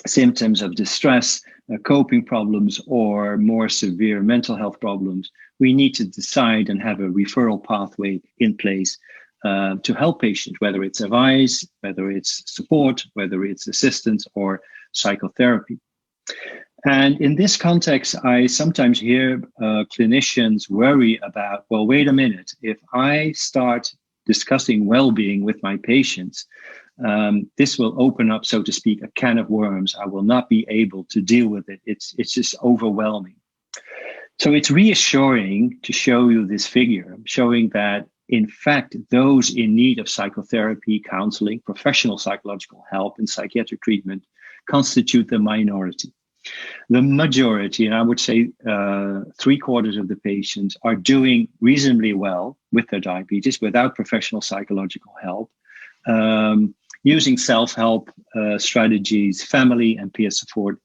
symptoms of distress, coping problems, or more severe mental health problems, we need to decide and have a referral pathway in place to help patients, whether it's advice, whether it's support, whether it's assistance or psychotherapy. And in this context, I sometimes hear clinicians worry about, well, wait a minute, if I start discussing well-being with my patients, this will open up, so to speak, a can of worms. I will not be able to deal with it. It's just overwhelming. So it's reassuring to show you this figure, showing that, in fact, those in need of psychotherapy, counseling, professional psychological help, and psychiatric treatment constitute the minority. The majority, and I would say 3/4 of the patients, are doing reasonably well with their diabetes without professional psychological help, using self-help strategies, family and peer support,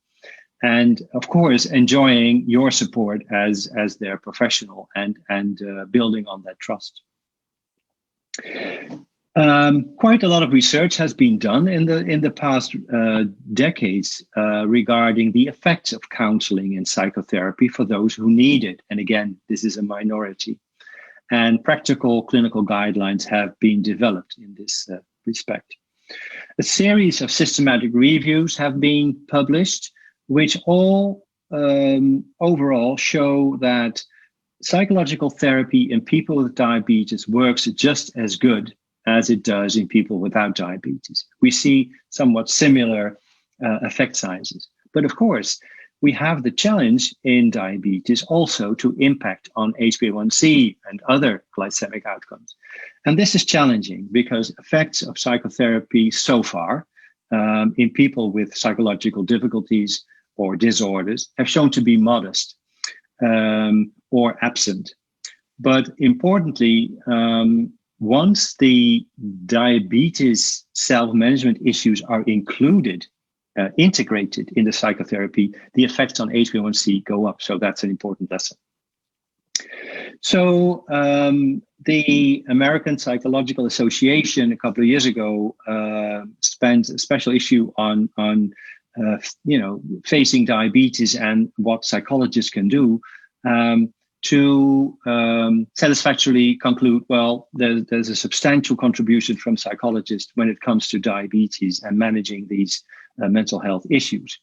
and of course, enjoying your support as their professional and building on that trust. Quite a lot of research has been done in the past decades regarding the effects of counseling and psychotherapy for those who need it. And again, this is a minority. And practical clinical guidelines have been developed in this respect. A series of systematic reviews have been published, which all overall show that psychological therapy in people with diabetes works just as good as it does in people without diabetes. We see somewhat similar effect sizes. But of course, we have the challenge in diabetes also to impact on HbA1c and other glycemic outcomes. And this is challenging because effects of psychotherapy so far in people with psychological difficulties or disorders have shown to be modest or absent. But importantly, once the diabetes self-management issues are included, integrated in the psychotherapy, the effects on HbA1c go up. So that's an important lesson. So the American Psychological Association a couple of years ago spent a special issue on facing diabetes and what psychologists can do to satisfactorily conclude, well, there's a substantial contribution from psychologists when it comes to diabetes and managing these mental health issues.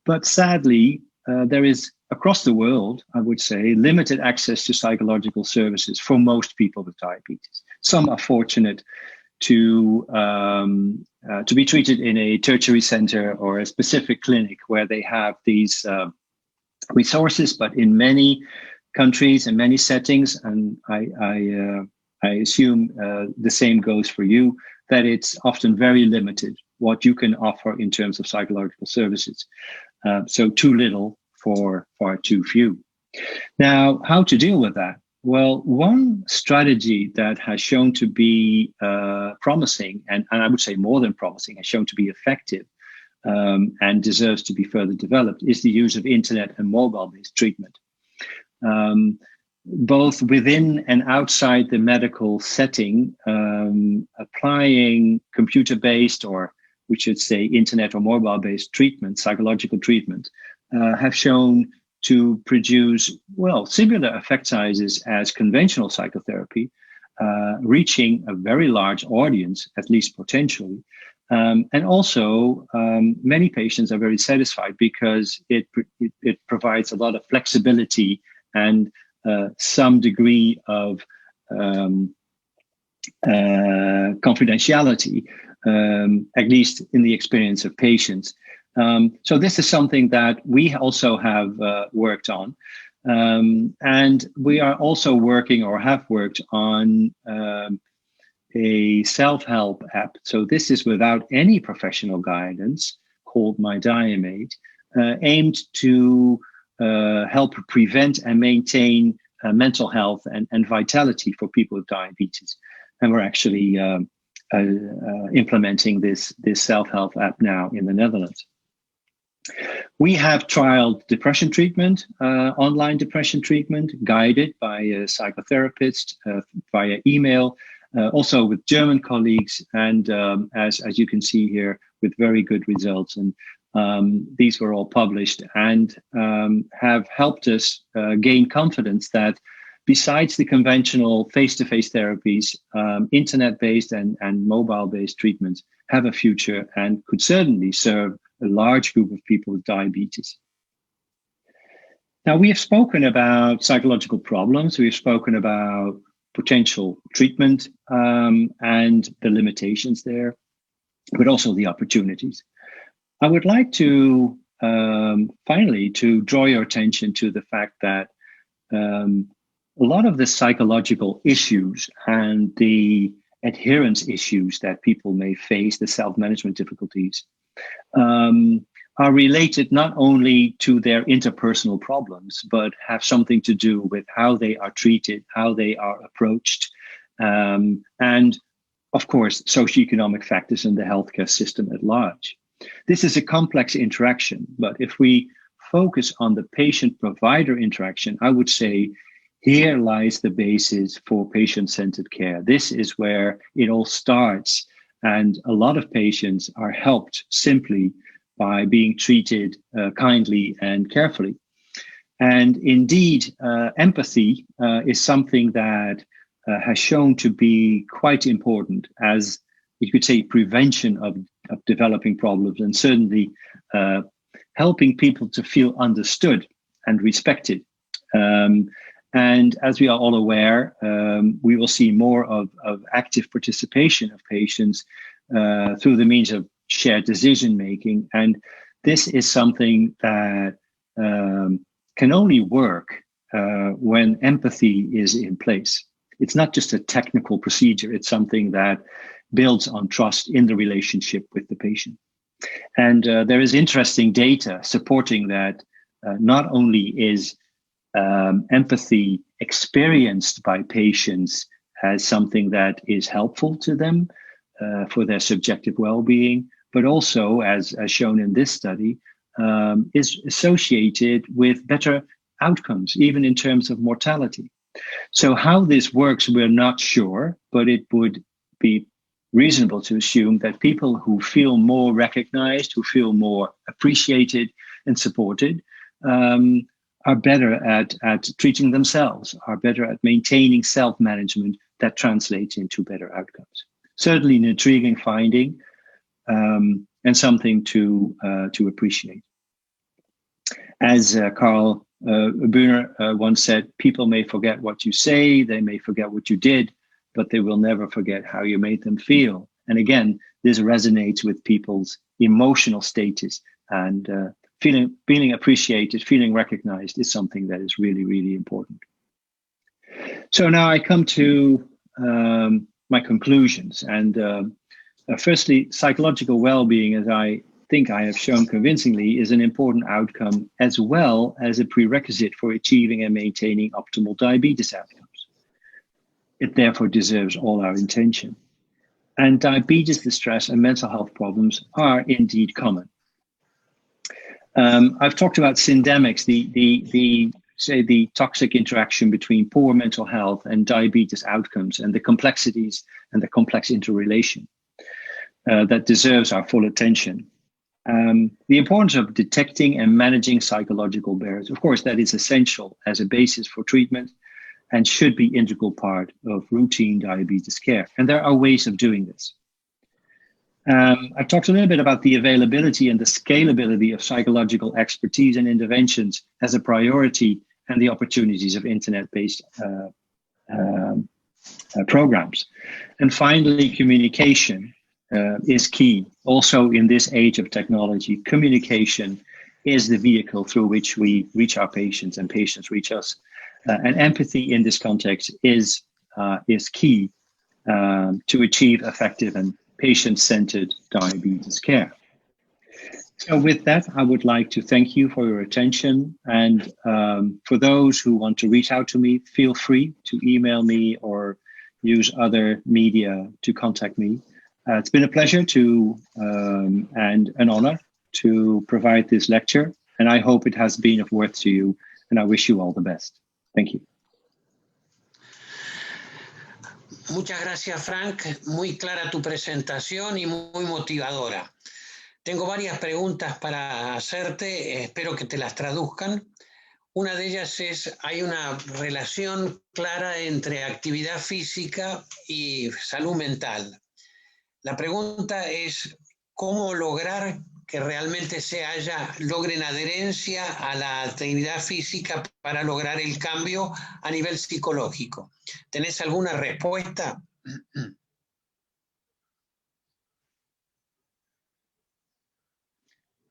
But sadly, there is, across the world, I would say, limited access to psychological services for most people with diabetes. Some are fortunate to be treated in a tertiary center or a specific clinic where they have these resources, but in many countries and many settings, and I assume the same goes for you, that it's often very limited what you can offer in terms of psychological services. So too little for far too few. Now, how to deal with that? Well, one strategy that has shown to be promising, and I would say more than promising, has shown to be effective and deserves to be further developed, is the use of internet and mobile-based treatment. Both within and outside the medical setting, applying computer-based, or we should say internet or mobile-based treatment, psychological treatment, have shown to produce, well, similar effect sizes as conventional psychotherapy, reaching a very large audience, at least potentially. And also, many patients are very satisfied because it provides a lot of flexibility and some degree of confidentiality, at least in the experience of patients. So this is something that we also have worked on. And we are also working, or have worked on, a self-help app. So this is without any professional guidance, called My Diamate, aimed to help prevent and maintain mental health and vitality for people with diabetes. And we're actually implementing this self-help app now in the Netherlands. We have trialed depression treatment, online depression treatment, guided by a psychotherapist via email, also with German colleagues, and as you can see here, with very good results. And these were all published and have helped us gain confidence that besides the conventional face-to-face therapies, internet-based and mobile-based treatments have a future and could certainly serve a large group of people with diabetes. Now, we have spoken about psychological problems. We've spoken about potential treatment and the limitations there, but also the opportunities. I would like to finally to draw your attention to the fact that a lot of the psychological issues and the adherence issues that people may face, the self-management difficulties, are related not only to their interpersonal problems, but have something to do with how they are treated, how they are approached, and of course, socioeconomic factors in the healthcare system at large. This is a complex interaction, but if we focus on the patient-provider interaction, I would say here lies the basis for patient-centered care. This is where it all starts, and a lot of patients are helped simply by being treated kindly and carefully. And indeed, empathy is something that has shown to be quite important as, you could say, prevention of developing problems, and certainly helping people to feel understood and respected. And as we are all aware, we will see more of active participation of patients through the means of shared decision-making. And this is something that can only work when empathy is in place. It's not just a technical procedure. It's something that builds on trust in the relationship with the patient. And there is interesting data supporting that not only is empathy experienced by patients as something that is helpful to them for their subjective well-being, but also, as shown in this study, is associated with better outcomes, even in terms of mortality. So how this works, we're not sure, but it would be reasonable to assume that people who feel more recognized, who feel more appreciated and supported, are better at treating themselves, are better at maintaining self-management that translates into better outcomes. Certainly an intriguing finding, and something to appreciate. As Carl Bühner once said, people may forget what you say, they may forget what you did, but they will never forget how you made them feel. And again, this resonates with people's emotional status, and feeling appreciated, feeling recognized is something that is really, really important. So now I come to my conclusions. And firstly, psychological well-being, as I think I have shown convincingly, is an important outcome as well as a prerequisite for achieving and maintaining optimal diabetes outcomes. It therefore deserves all our attention. And diabetes distress and mental health problems are indeed common. I've talked about syndemics, the toxic interaction between poor mental health and diabetes outcomes, and the complexities and the complex interrelation that deserves our full attention. The importance of detecting and managing psychological barriers, of course, that is essential as a basis for treatment and should be an integral part of routine diabetes care. And there are ways of doing this. I've talked a little bit about the availability and the scalability of psychological expertise and interventions as a priority, and the opportunities of internet-based programs. And finally, communication is key. Also in this age of technology, communication is the vehicle through which we reach our patients and patients reach us. And empathy in this context is key to achieve effective and patient-centered diabetes care. So with that, I would like to thank you for your attention. And for those who want to reach out to me, feel free to email me or use other media to contact me. It's been a pleasure and an honor to provide this lecture. And I hope it has been of worth to you. And I wish you all the best. Thank you. Muchas gracias, Frank. Muy clara tu presentación y muy motivadora. Tengo varias preguntas para hacerte, espero que te las traduzcan. Una de ellas es, hay una relación clara entre actividad física y salud mental. La pregunta es, ¿cómo lograr que realmente logren adherencia a la actividad física para lograr el cambio a nivel psicológico? ¿Tenés alguna respuesta?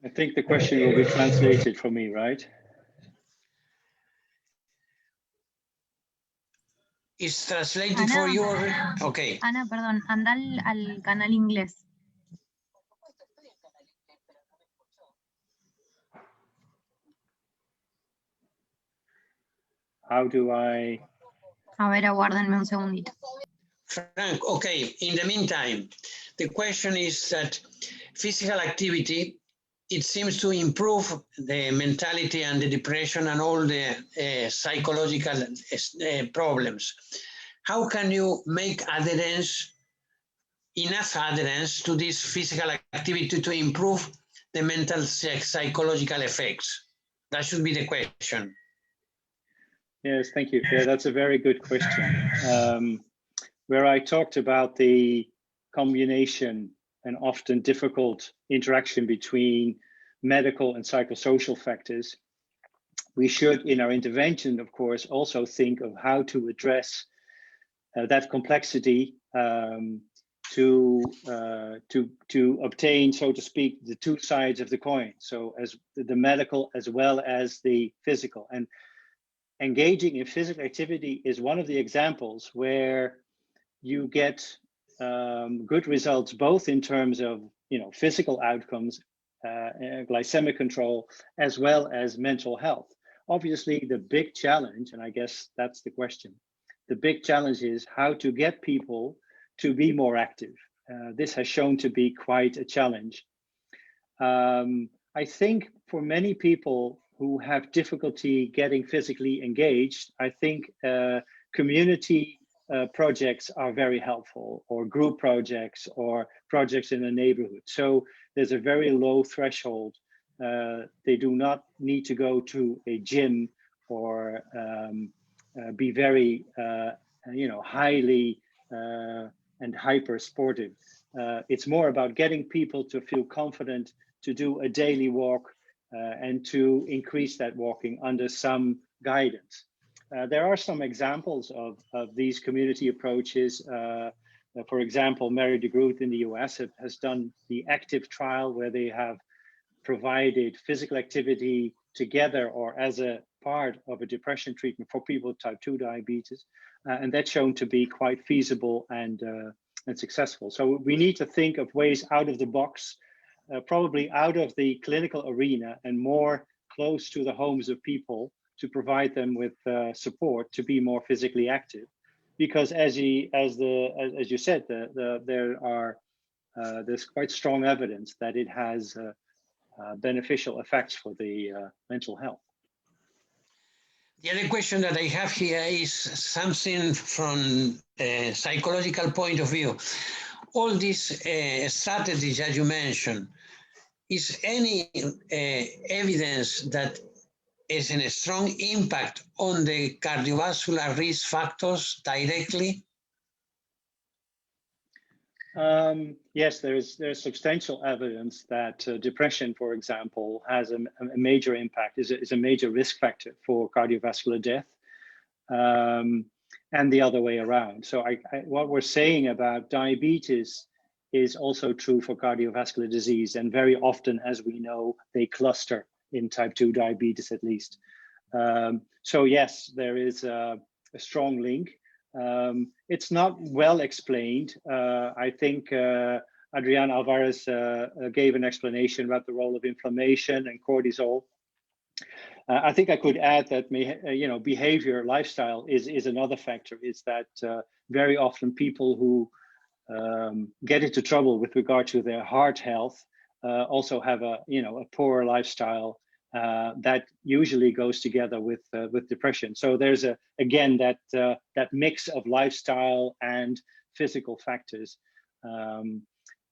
I think the question will be translated for me, right? It's translated Ana, for you. Okay. Ana, perdón, anda al canal inglés. How do I? A ver, aguárdenme un segundito. Frank, okay, in the meantime, the question is that physical activity, it seems to improve the mentality and the depression and all the psychological problems. How can you make enough adherence to this physical activity to improve the mental psychological effects? That should be the question. Yes, thank you. Yeah, that's a very good question. Where I talked about the combination and often difficult interaction between medical and psychosocial factors, we should, in our intervention, of course, also think of how to address that complexity to obtain, so to speak, the two sides of the coin. So as the medical as well as the physical. And engaging in physical activity is one of the examples where you get good results, both in terms of physical outcomes, glycemic control, as well as mental health. Obviously, the big challenge, and I guess that's the question, the big challenge is how to get people to be more active. This has shown to be quite a challenge. I think for many people who have difficulty getting physically engaged, I think community projects are very helpful, or group projects, or projects in the neighborhood. So there's a very low threshold. They do not need to go to a gym or be very, highly and hyper sportive. It's more about getting people to feel confident to do a daily walk and to increase that walking under some guidance. There are some examples of these community approaches. For example, Mary DeGroote in the US has done the ACTIVE trial, where they have provided physical activity together or as a part of a depression treatment for people with type 2 diabetes. And that's shown to be quite feasible and successful. So we need to think of ways out of the box, probably out of the clinical arena and more close to the homes of people, to provide them with support to be more physically active. Because as you said, there's quite strong evidence that it has beneficial effects for the mental health. The other question that I have here is something from a psychological point of view. All these strategies that you mentioned, is any evidence that is a strong impact on the cardiovascular risk factors directly? Yes, there's substantial evidence that depression, for example, has a major impact, is a major risk factor for cardiovascular death, and the other way around. So what we're saying about diabetes is also true for cardiovascular disease, and very often, as we know, they cluster in type 2 diabetes at least. So yes, there is a strong link. It's not well explained. I think Adriana Alvarez gave an explanation about the role of inflammation and cortisol. I think I could add that behavior, lifestyle is another factor. Is that very often people who get into trouble with regard to their heart health also have a poor lifestyle. That usually goes together with depression. So there's again that mix of lifestyle and physical factors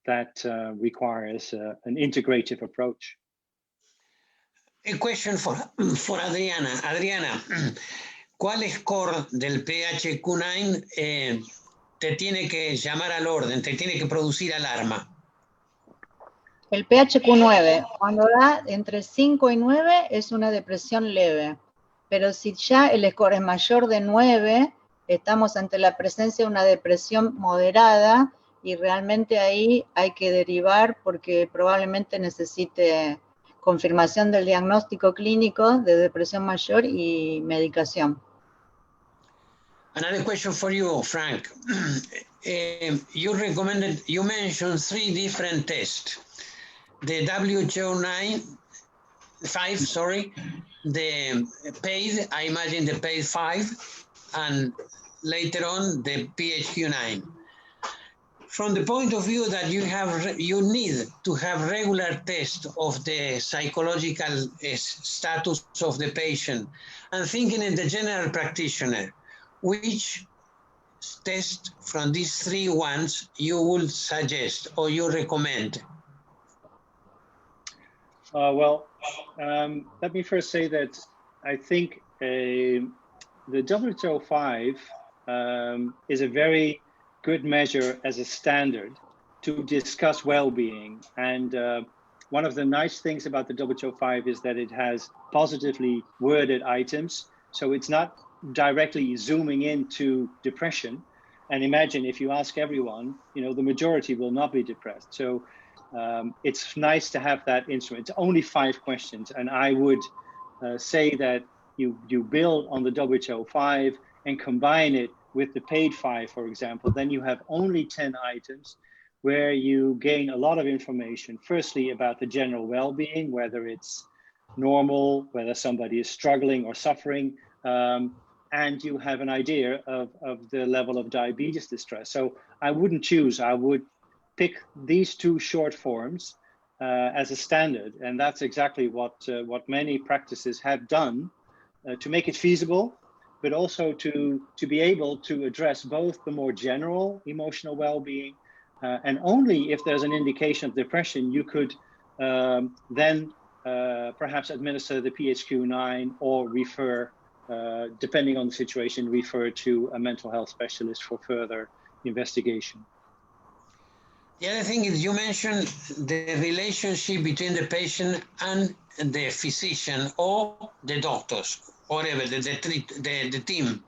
that requires an integrative approach. A question for Adriana. Adriana, ¿cuál score del PHQ-9 te tiene que llamar al orden, te tiene que producir alarma? El PHQ-9, cuando da entre 5 y 9 es una depresión leve, pero si ya el score es mayor de 9, estamos ante la presencia de una depresión moderada y realmente ahí hay que derivar porque probablemente necesite confirmación del diagnóstico clínico de depresión mayor y medicación. Another question for you, Frank. You mentioned 3 different tests. The WHO-5, the PAID, I imagine the PAID-5, and later on the PHQ-9. From the point of view that you need to have regular tests of the psychological status of the patient, and thinking in the general practitioner, which test from these 3 ones you would suggest or you recommend? Let me first say that I think the WHO-5 is a very good measure as a standard to discuss well-being. And one of the nice things about the WHO-5 is that it has positively worded items. So it's not directly zooming into depression. And imagine if you ask everyone, the majority will not be depressed. So it's nice to have that instrument. It's only 5 questions, and I would say that you build on the WHO-5 and combine it with the PAID-5, for example. Then you have only 10 items where you gain a lot of information. Firstly, about the general well-being, whether it's normal, whether somebody is struggling or suffering, and you have an idea of the level of diabetes distress. So I wouldn't choose. I would pick these 2 short forms as a standard, and that's exactly what many practices have done to make it feasible, but also to be able to address both the more general emotional well-being, and only if there's an indication of depression, you could then perhaps administer the PHQ-9 or refer, depending on the situation, refer to a mental health specialist for further investigation. The other thing is you mentioned the relationship between the patient and the physician or the doctors, whatever, the team.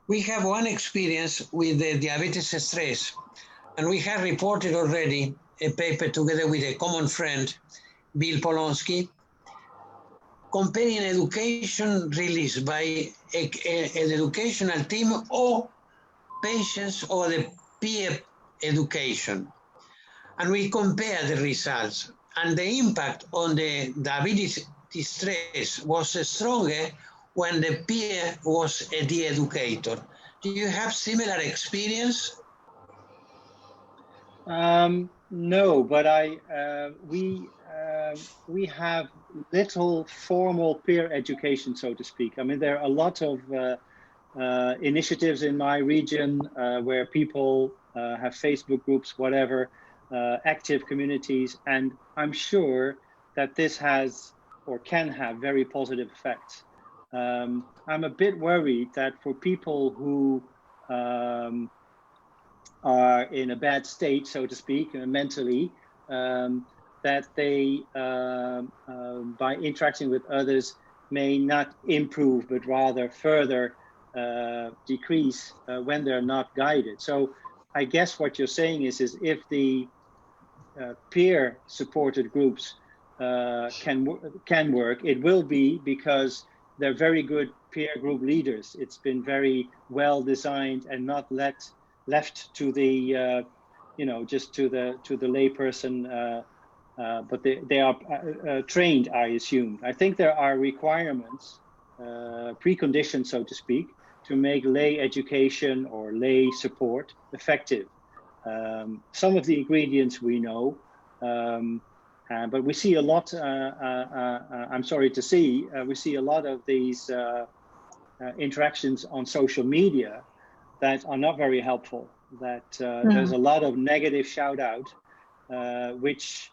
We have one experience with the diabetes stress, and we have reported already a paper together with a common friend, Bill Polonsky, comparing education released by an educational team or patients or the peer education. And we compare the results, and the impact on the diabetes stress was stronger when the peer was the educator. Do you have similar experience? No, but we have little formal peer education, so to speak. I mean, there are a lot of initiatives in my region where people have Facebook groups, whatever, active communities, and I'm sure that this has or can have very positive effects. I'm a bit worried that for people who are in a bad state, so to speak, mentally, that they, by interacting with others, may not improve, but rather further decrease when they're not guided. So I guess what you're saying is if the peer-supported groups can work, it will be because they're very good peer group leaders. It's been very well designed and not left to the just to the layperson, but they are trained, I assume. I think there are requirements, preconditions, so to speak, to make lay education or lay support effective. Some of the ingredients we know, but we see a lot, I'm sorry to see, we see a lot of these interactions on social media that are not very helpful, that there's a lot of negative shout out, which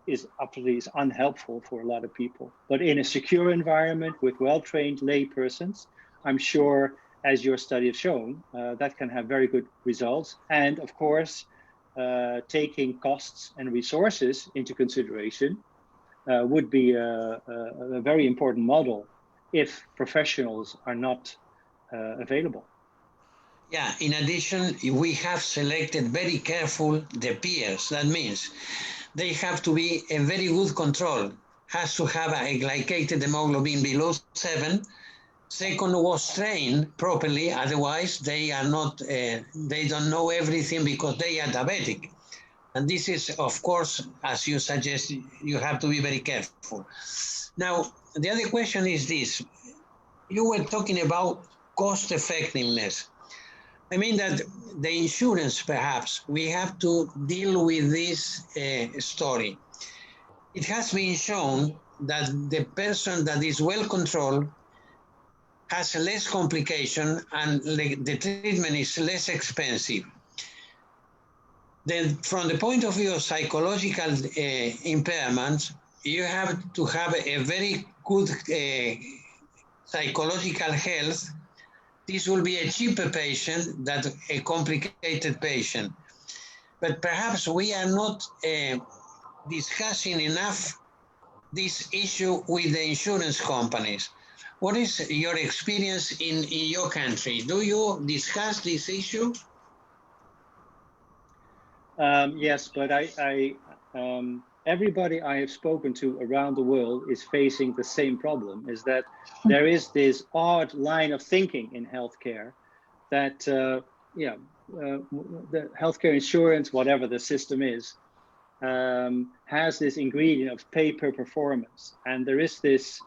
is absolutely unhelpful for a lot of people. But in a secure environment with well-trained lay persons, I'm sure, as your study has shown, that can have very good results. And of course, taking costs and resources into consideration would be a very important model if professionals are not available. Yeah, in addition, we have selected very careful the peers. That means they have to be a very good control, has to have a glycated hemoglobin below 7. Second, was trained properly, otherwise they are not, they don't know everything because they are diabetic. And this is, of course, as you suggest, you have to be very careful. Now, the other question is this. You were talking about cost effectiveness. I mean that the insurance, perhaps, we have to deal with this story. It has been shown that the person that is well controlled has less complication and the treatment is less expensive. Then from the point of view of psychological impairments, you have to have a very good psychological health. This will be a cheaper patient than a complicated patient. But perhaps we are not discussing enough this issue with the insurance companies. What is your experience in your country? Do you discuss this issue? Yes, but everybody I have spoken to around the world is facing the same problem, is that there is this odd line of thinking in healthcare that, the healthcare insurance, whatever the system is, has this ingredient of pay per performance. And there is this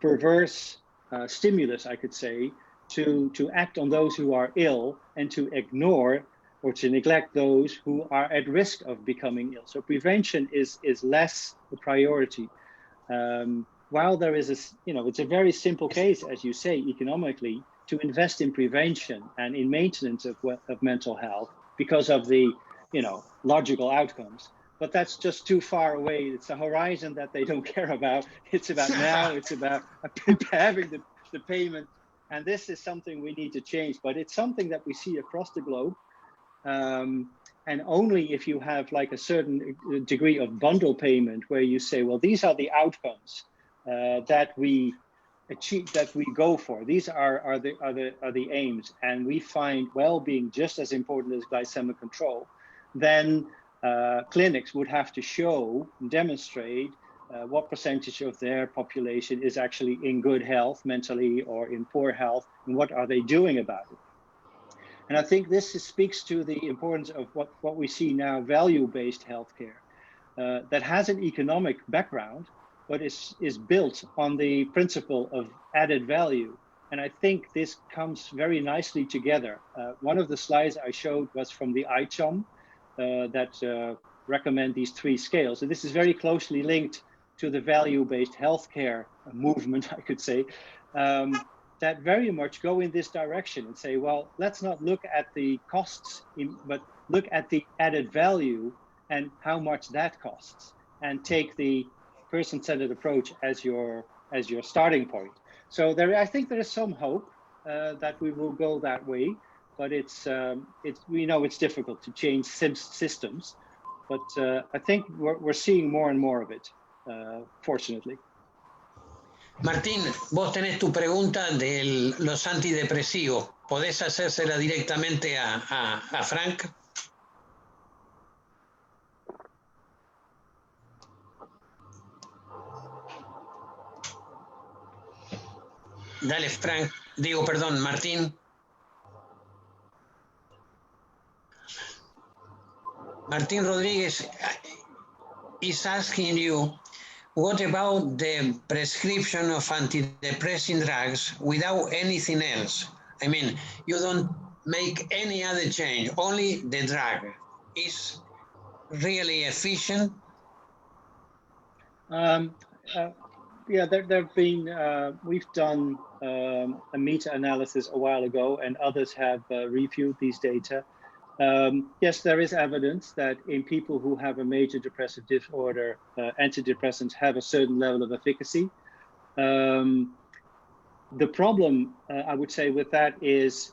perverse stimulus, I could say, to act on those who are ill and to ignore or to neglect those who are at risk of becoming ill. So prevention is less the priority. while there is it's a very simple case, as you say, economically, to invest in prevention and in maintenance of mental health because of the, logical outcomes. But that's just too far away. It's a horizon that they don't care about. It's about now. It's about having the payment. And this is something we need to change. But it's something that we see across the globe. And only if you have like a certain degree of bundle payment where you say, well, these are the outcomes that we achieve, that we go for. These are the aims, and we find well-being just as important as glycemic control. Then clinics would have to show, demonstrate what percentage of their population is actually in good health mentally or in poor health, and what are they doing about it. And I think this speaks to the importance of what we see now, value-based healthcare, that has an economic background, but is built on the principle of added value. And I think this comes very nicely together. One of the slides I showed was from the ICHOM that recommend these 3 scales. And this is very closely linked to the value-based healthcare movement, I could say, that very much go in this direction and say, well, let's not look at the costs, but look at the added value and how much that costs, and take the person-centered approach as your starting point. So I think there is some hope that we will go that way, but we know it's difficult to change systems, but I think we're seeing more and more of it, fortunately. Martín, vos tenés tu pregunta de los antidepresivos. ¿Podés hacérsela directamente a Frank? Dale, Frank. Perdón, Martín. Martín Rodríguez is asking you, what about the prescription of antidepressant drugs without anything else? I mean, you don't make any other change, only the drug. Is really efficient? Yeah, there have been, we've done a meta-analysis a while ago, and others have reviewed these data. Yes, there is evidence that in people who have a major depressive disorder, antidepressants have a certain level of efficacy. The problem, I would say, with that is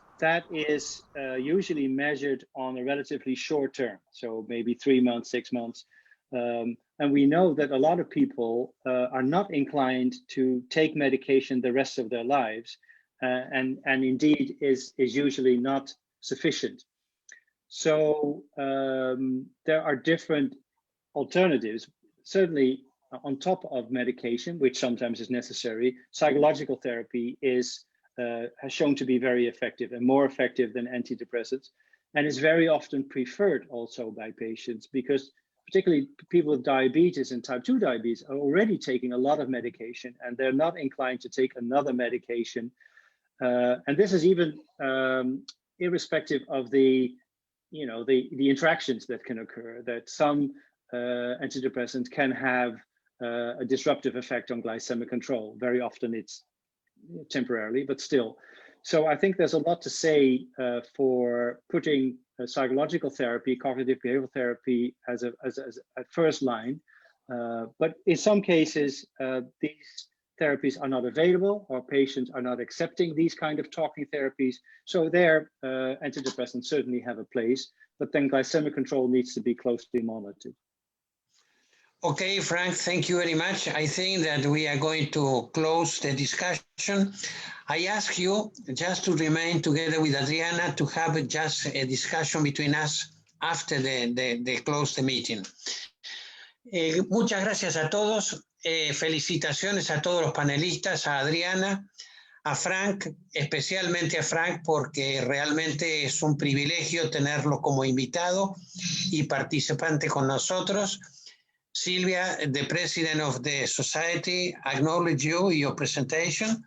usually measured on a relatively short term, so maybe 3 months, 6 months. And we know that a lot of people are not inclined to take medication the rest of their lives, and indeed is usually not sufficient. So there are different alternatives. Certainly on top of medication, which sometimes is necessary, psychological therapy has shown to be very effective and more effective than antidepressants, and is very often preferred also by patients, because particularly people with diabetes and type 2 diabetes are already taking a lot of medication, and they're not inclined to take another medication. And this is even irrespective of the interactions that can occur, that some antidepressants can have a disruptive effect on glycemic control. Very often it's temporarily, but still. So I think there's a lot to say for putting psychological therapy, cognitive behavioral therapy as a first line. But in some cases, these therapies are not available, or patients are not accepting these kind of talking therapies. So there, antidepressants certainly have a place, but then glycemic control needs to be closely monitored. Okay, Frank, thank you very much. I think that we are going to close the discussion. I ask you just to remain together with Adriana to have just a discussion between us after the close the meeting. Muchas gracias a todos. Felicitaciones a todos los panelistas, a Adriana, a Frank, especialmente a Frank, porque realmente es un privilegio tenerlo como invitado y participante con nosotros. Silvia, the president of the society, acknowledge you, your presentation.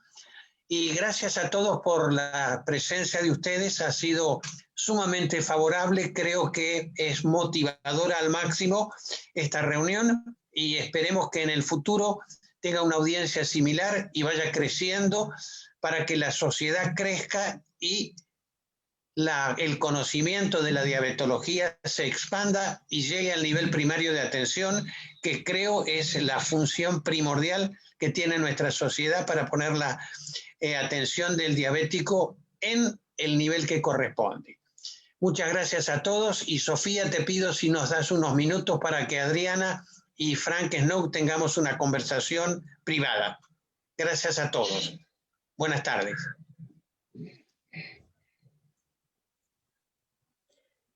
Y gracias a todos por la presencia de ustedes, ha sido sumamente favorable, creo que es motivadora al máximo esta reunión y esperemos que en el futuro tenga una audiencia similar y vaya creciendo para que la sociedad crezca y el conocimiento de la diabetología se expanda y llegue al nivel primario de atención, que creo es la función primordial que tiene nuestra sociedad para poner la atención del diabético en el nivel que corresponde. Muchas gracias a todos, y Sofía, te pido si nos das unos minutos para que Adriana y Frank Snow tengamos una conversación privada. Gracias a todos. Buenas tardes.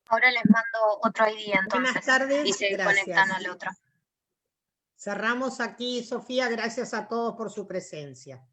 Ahora les mando otro ID entonces. Buenas tardes, y se gracias. conectan al otro. Cerramos aquí, Sofía, gracias a todos por su presencia.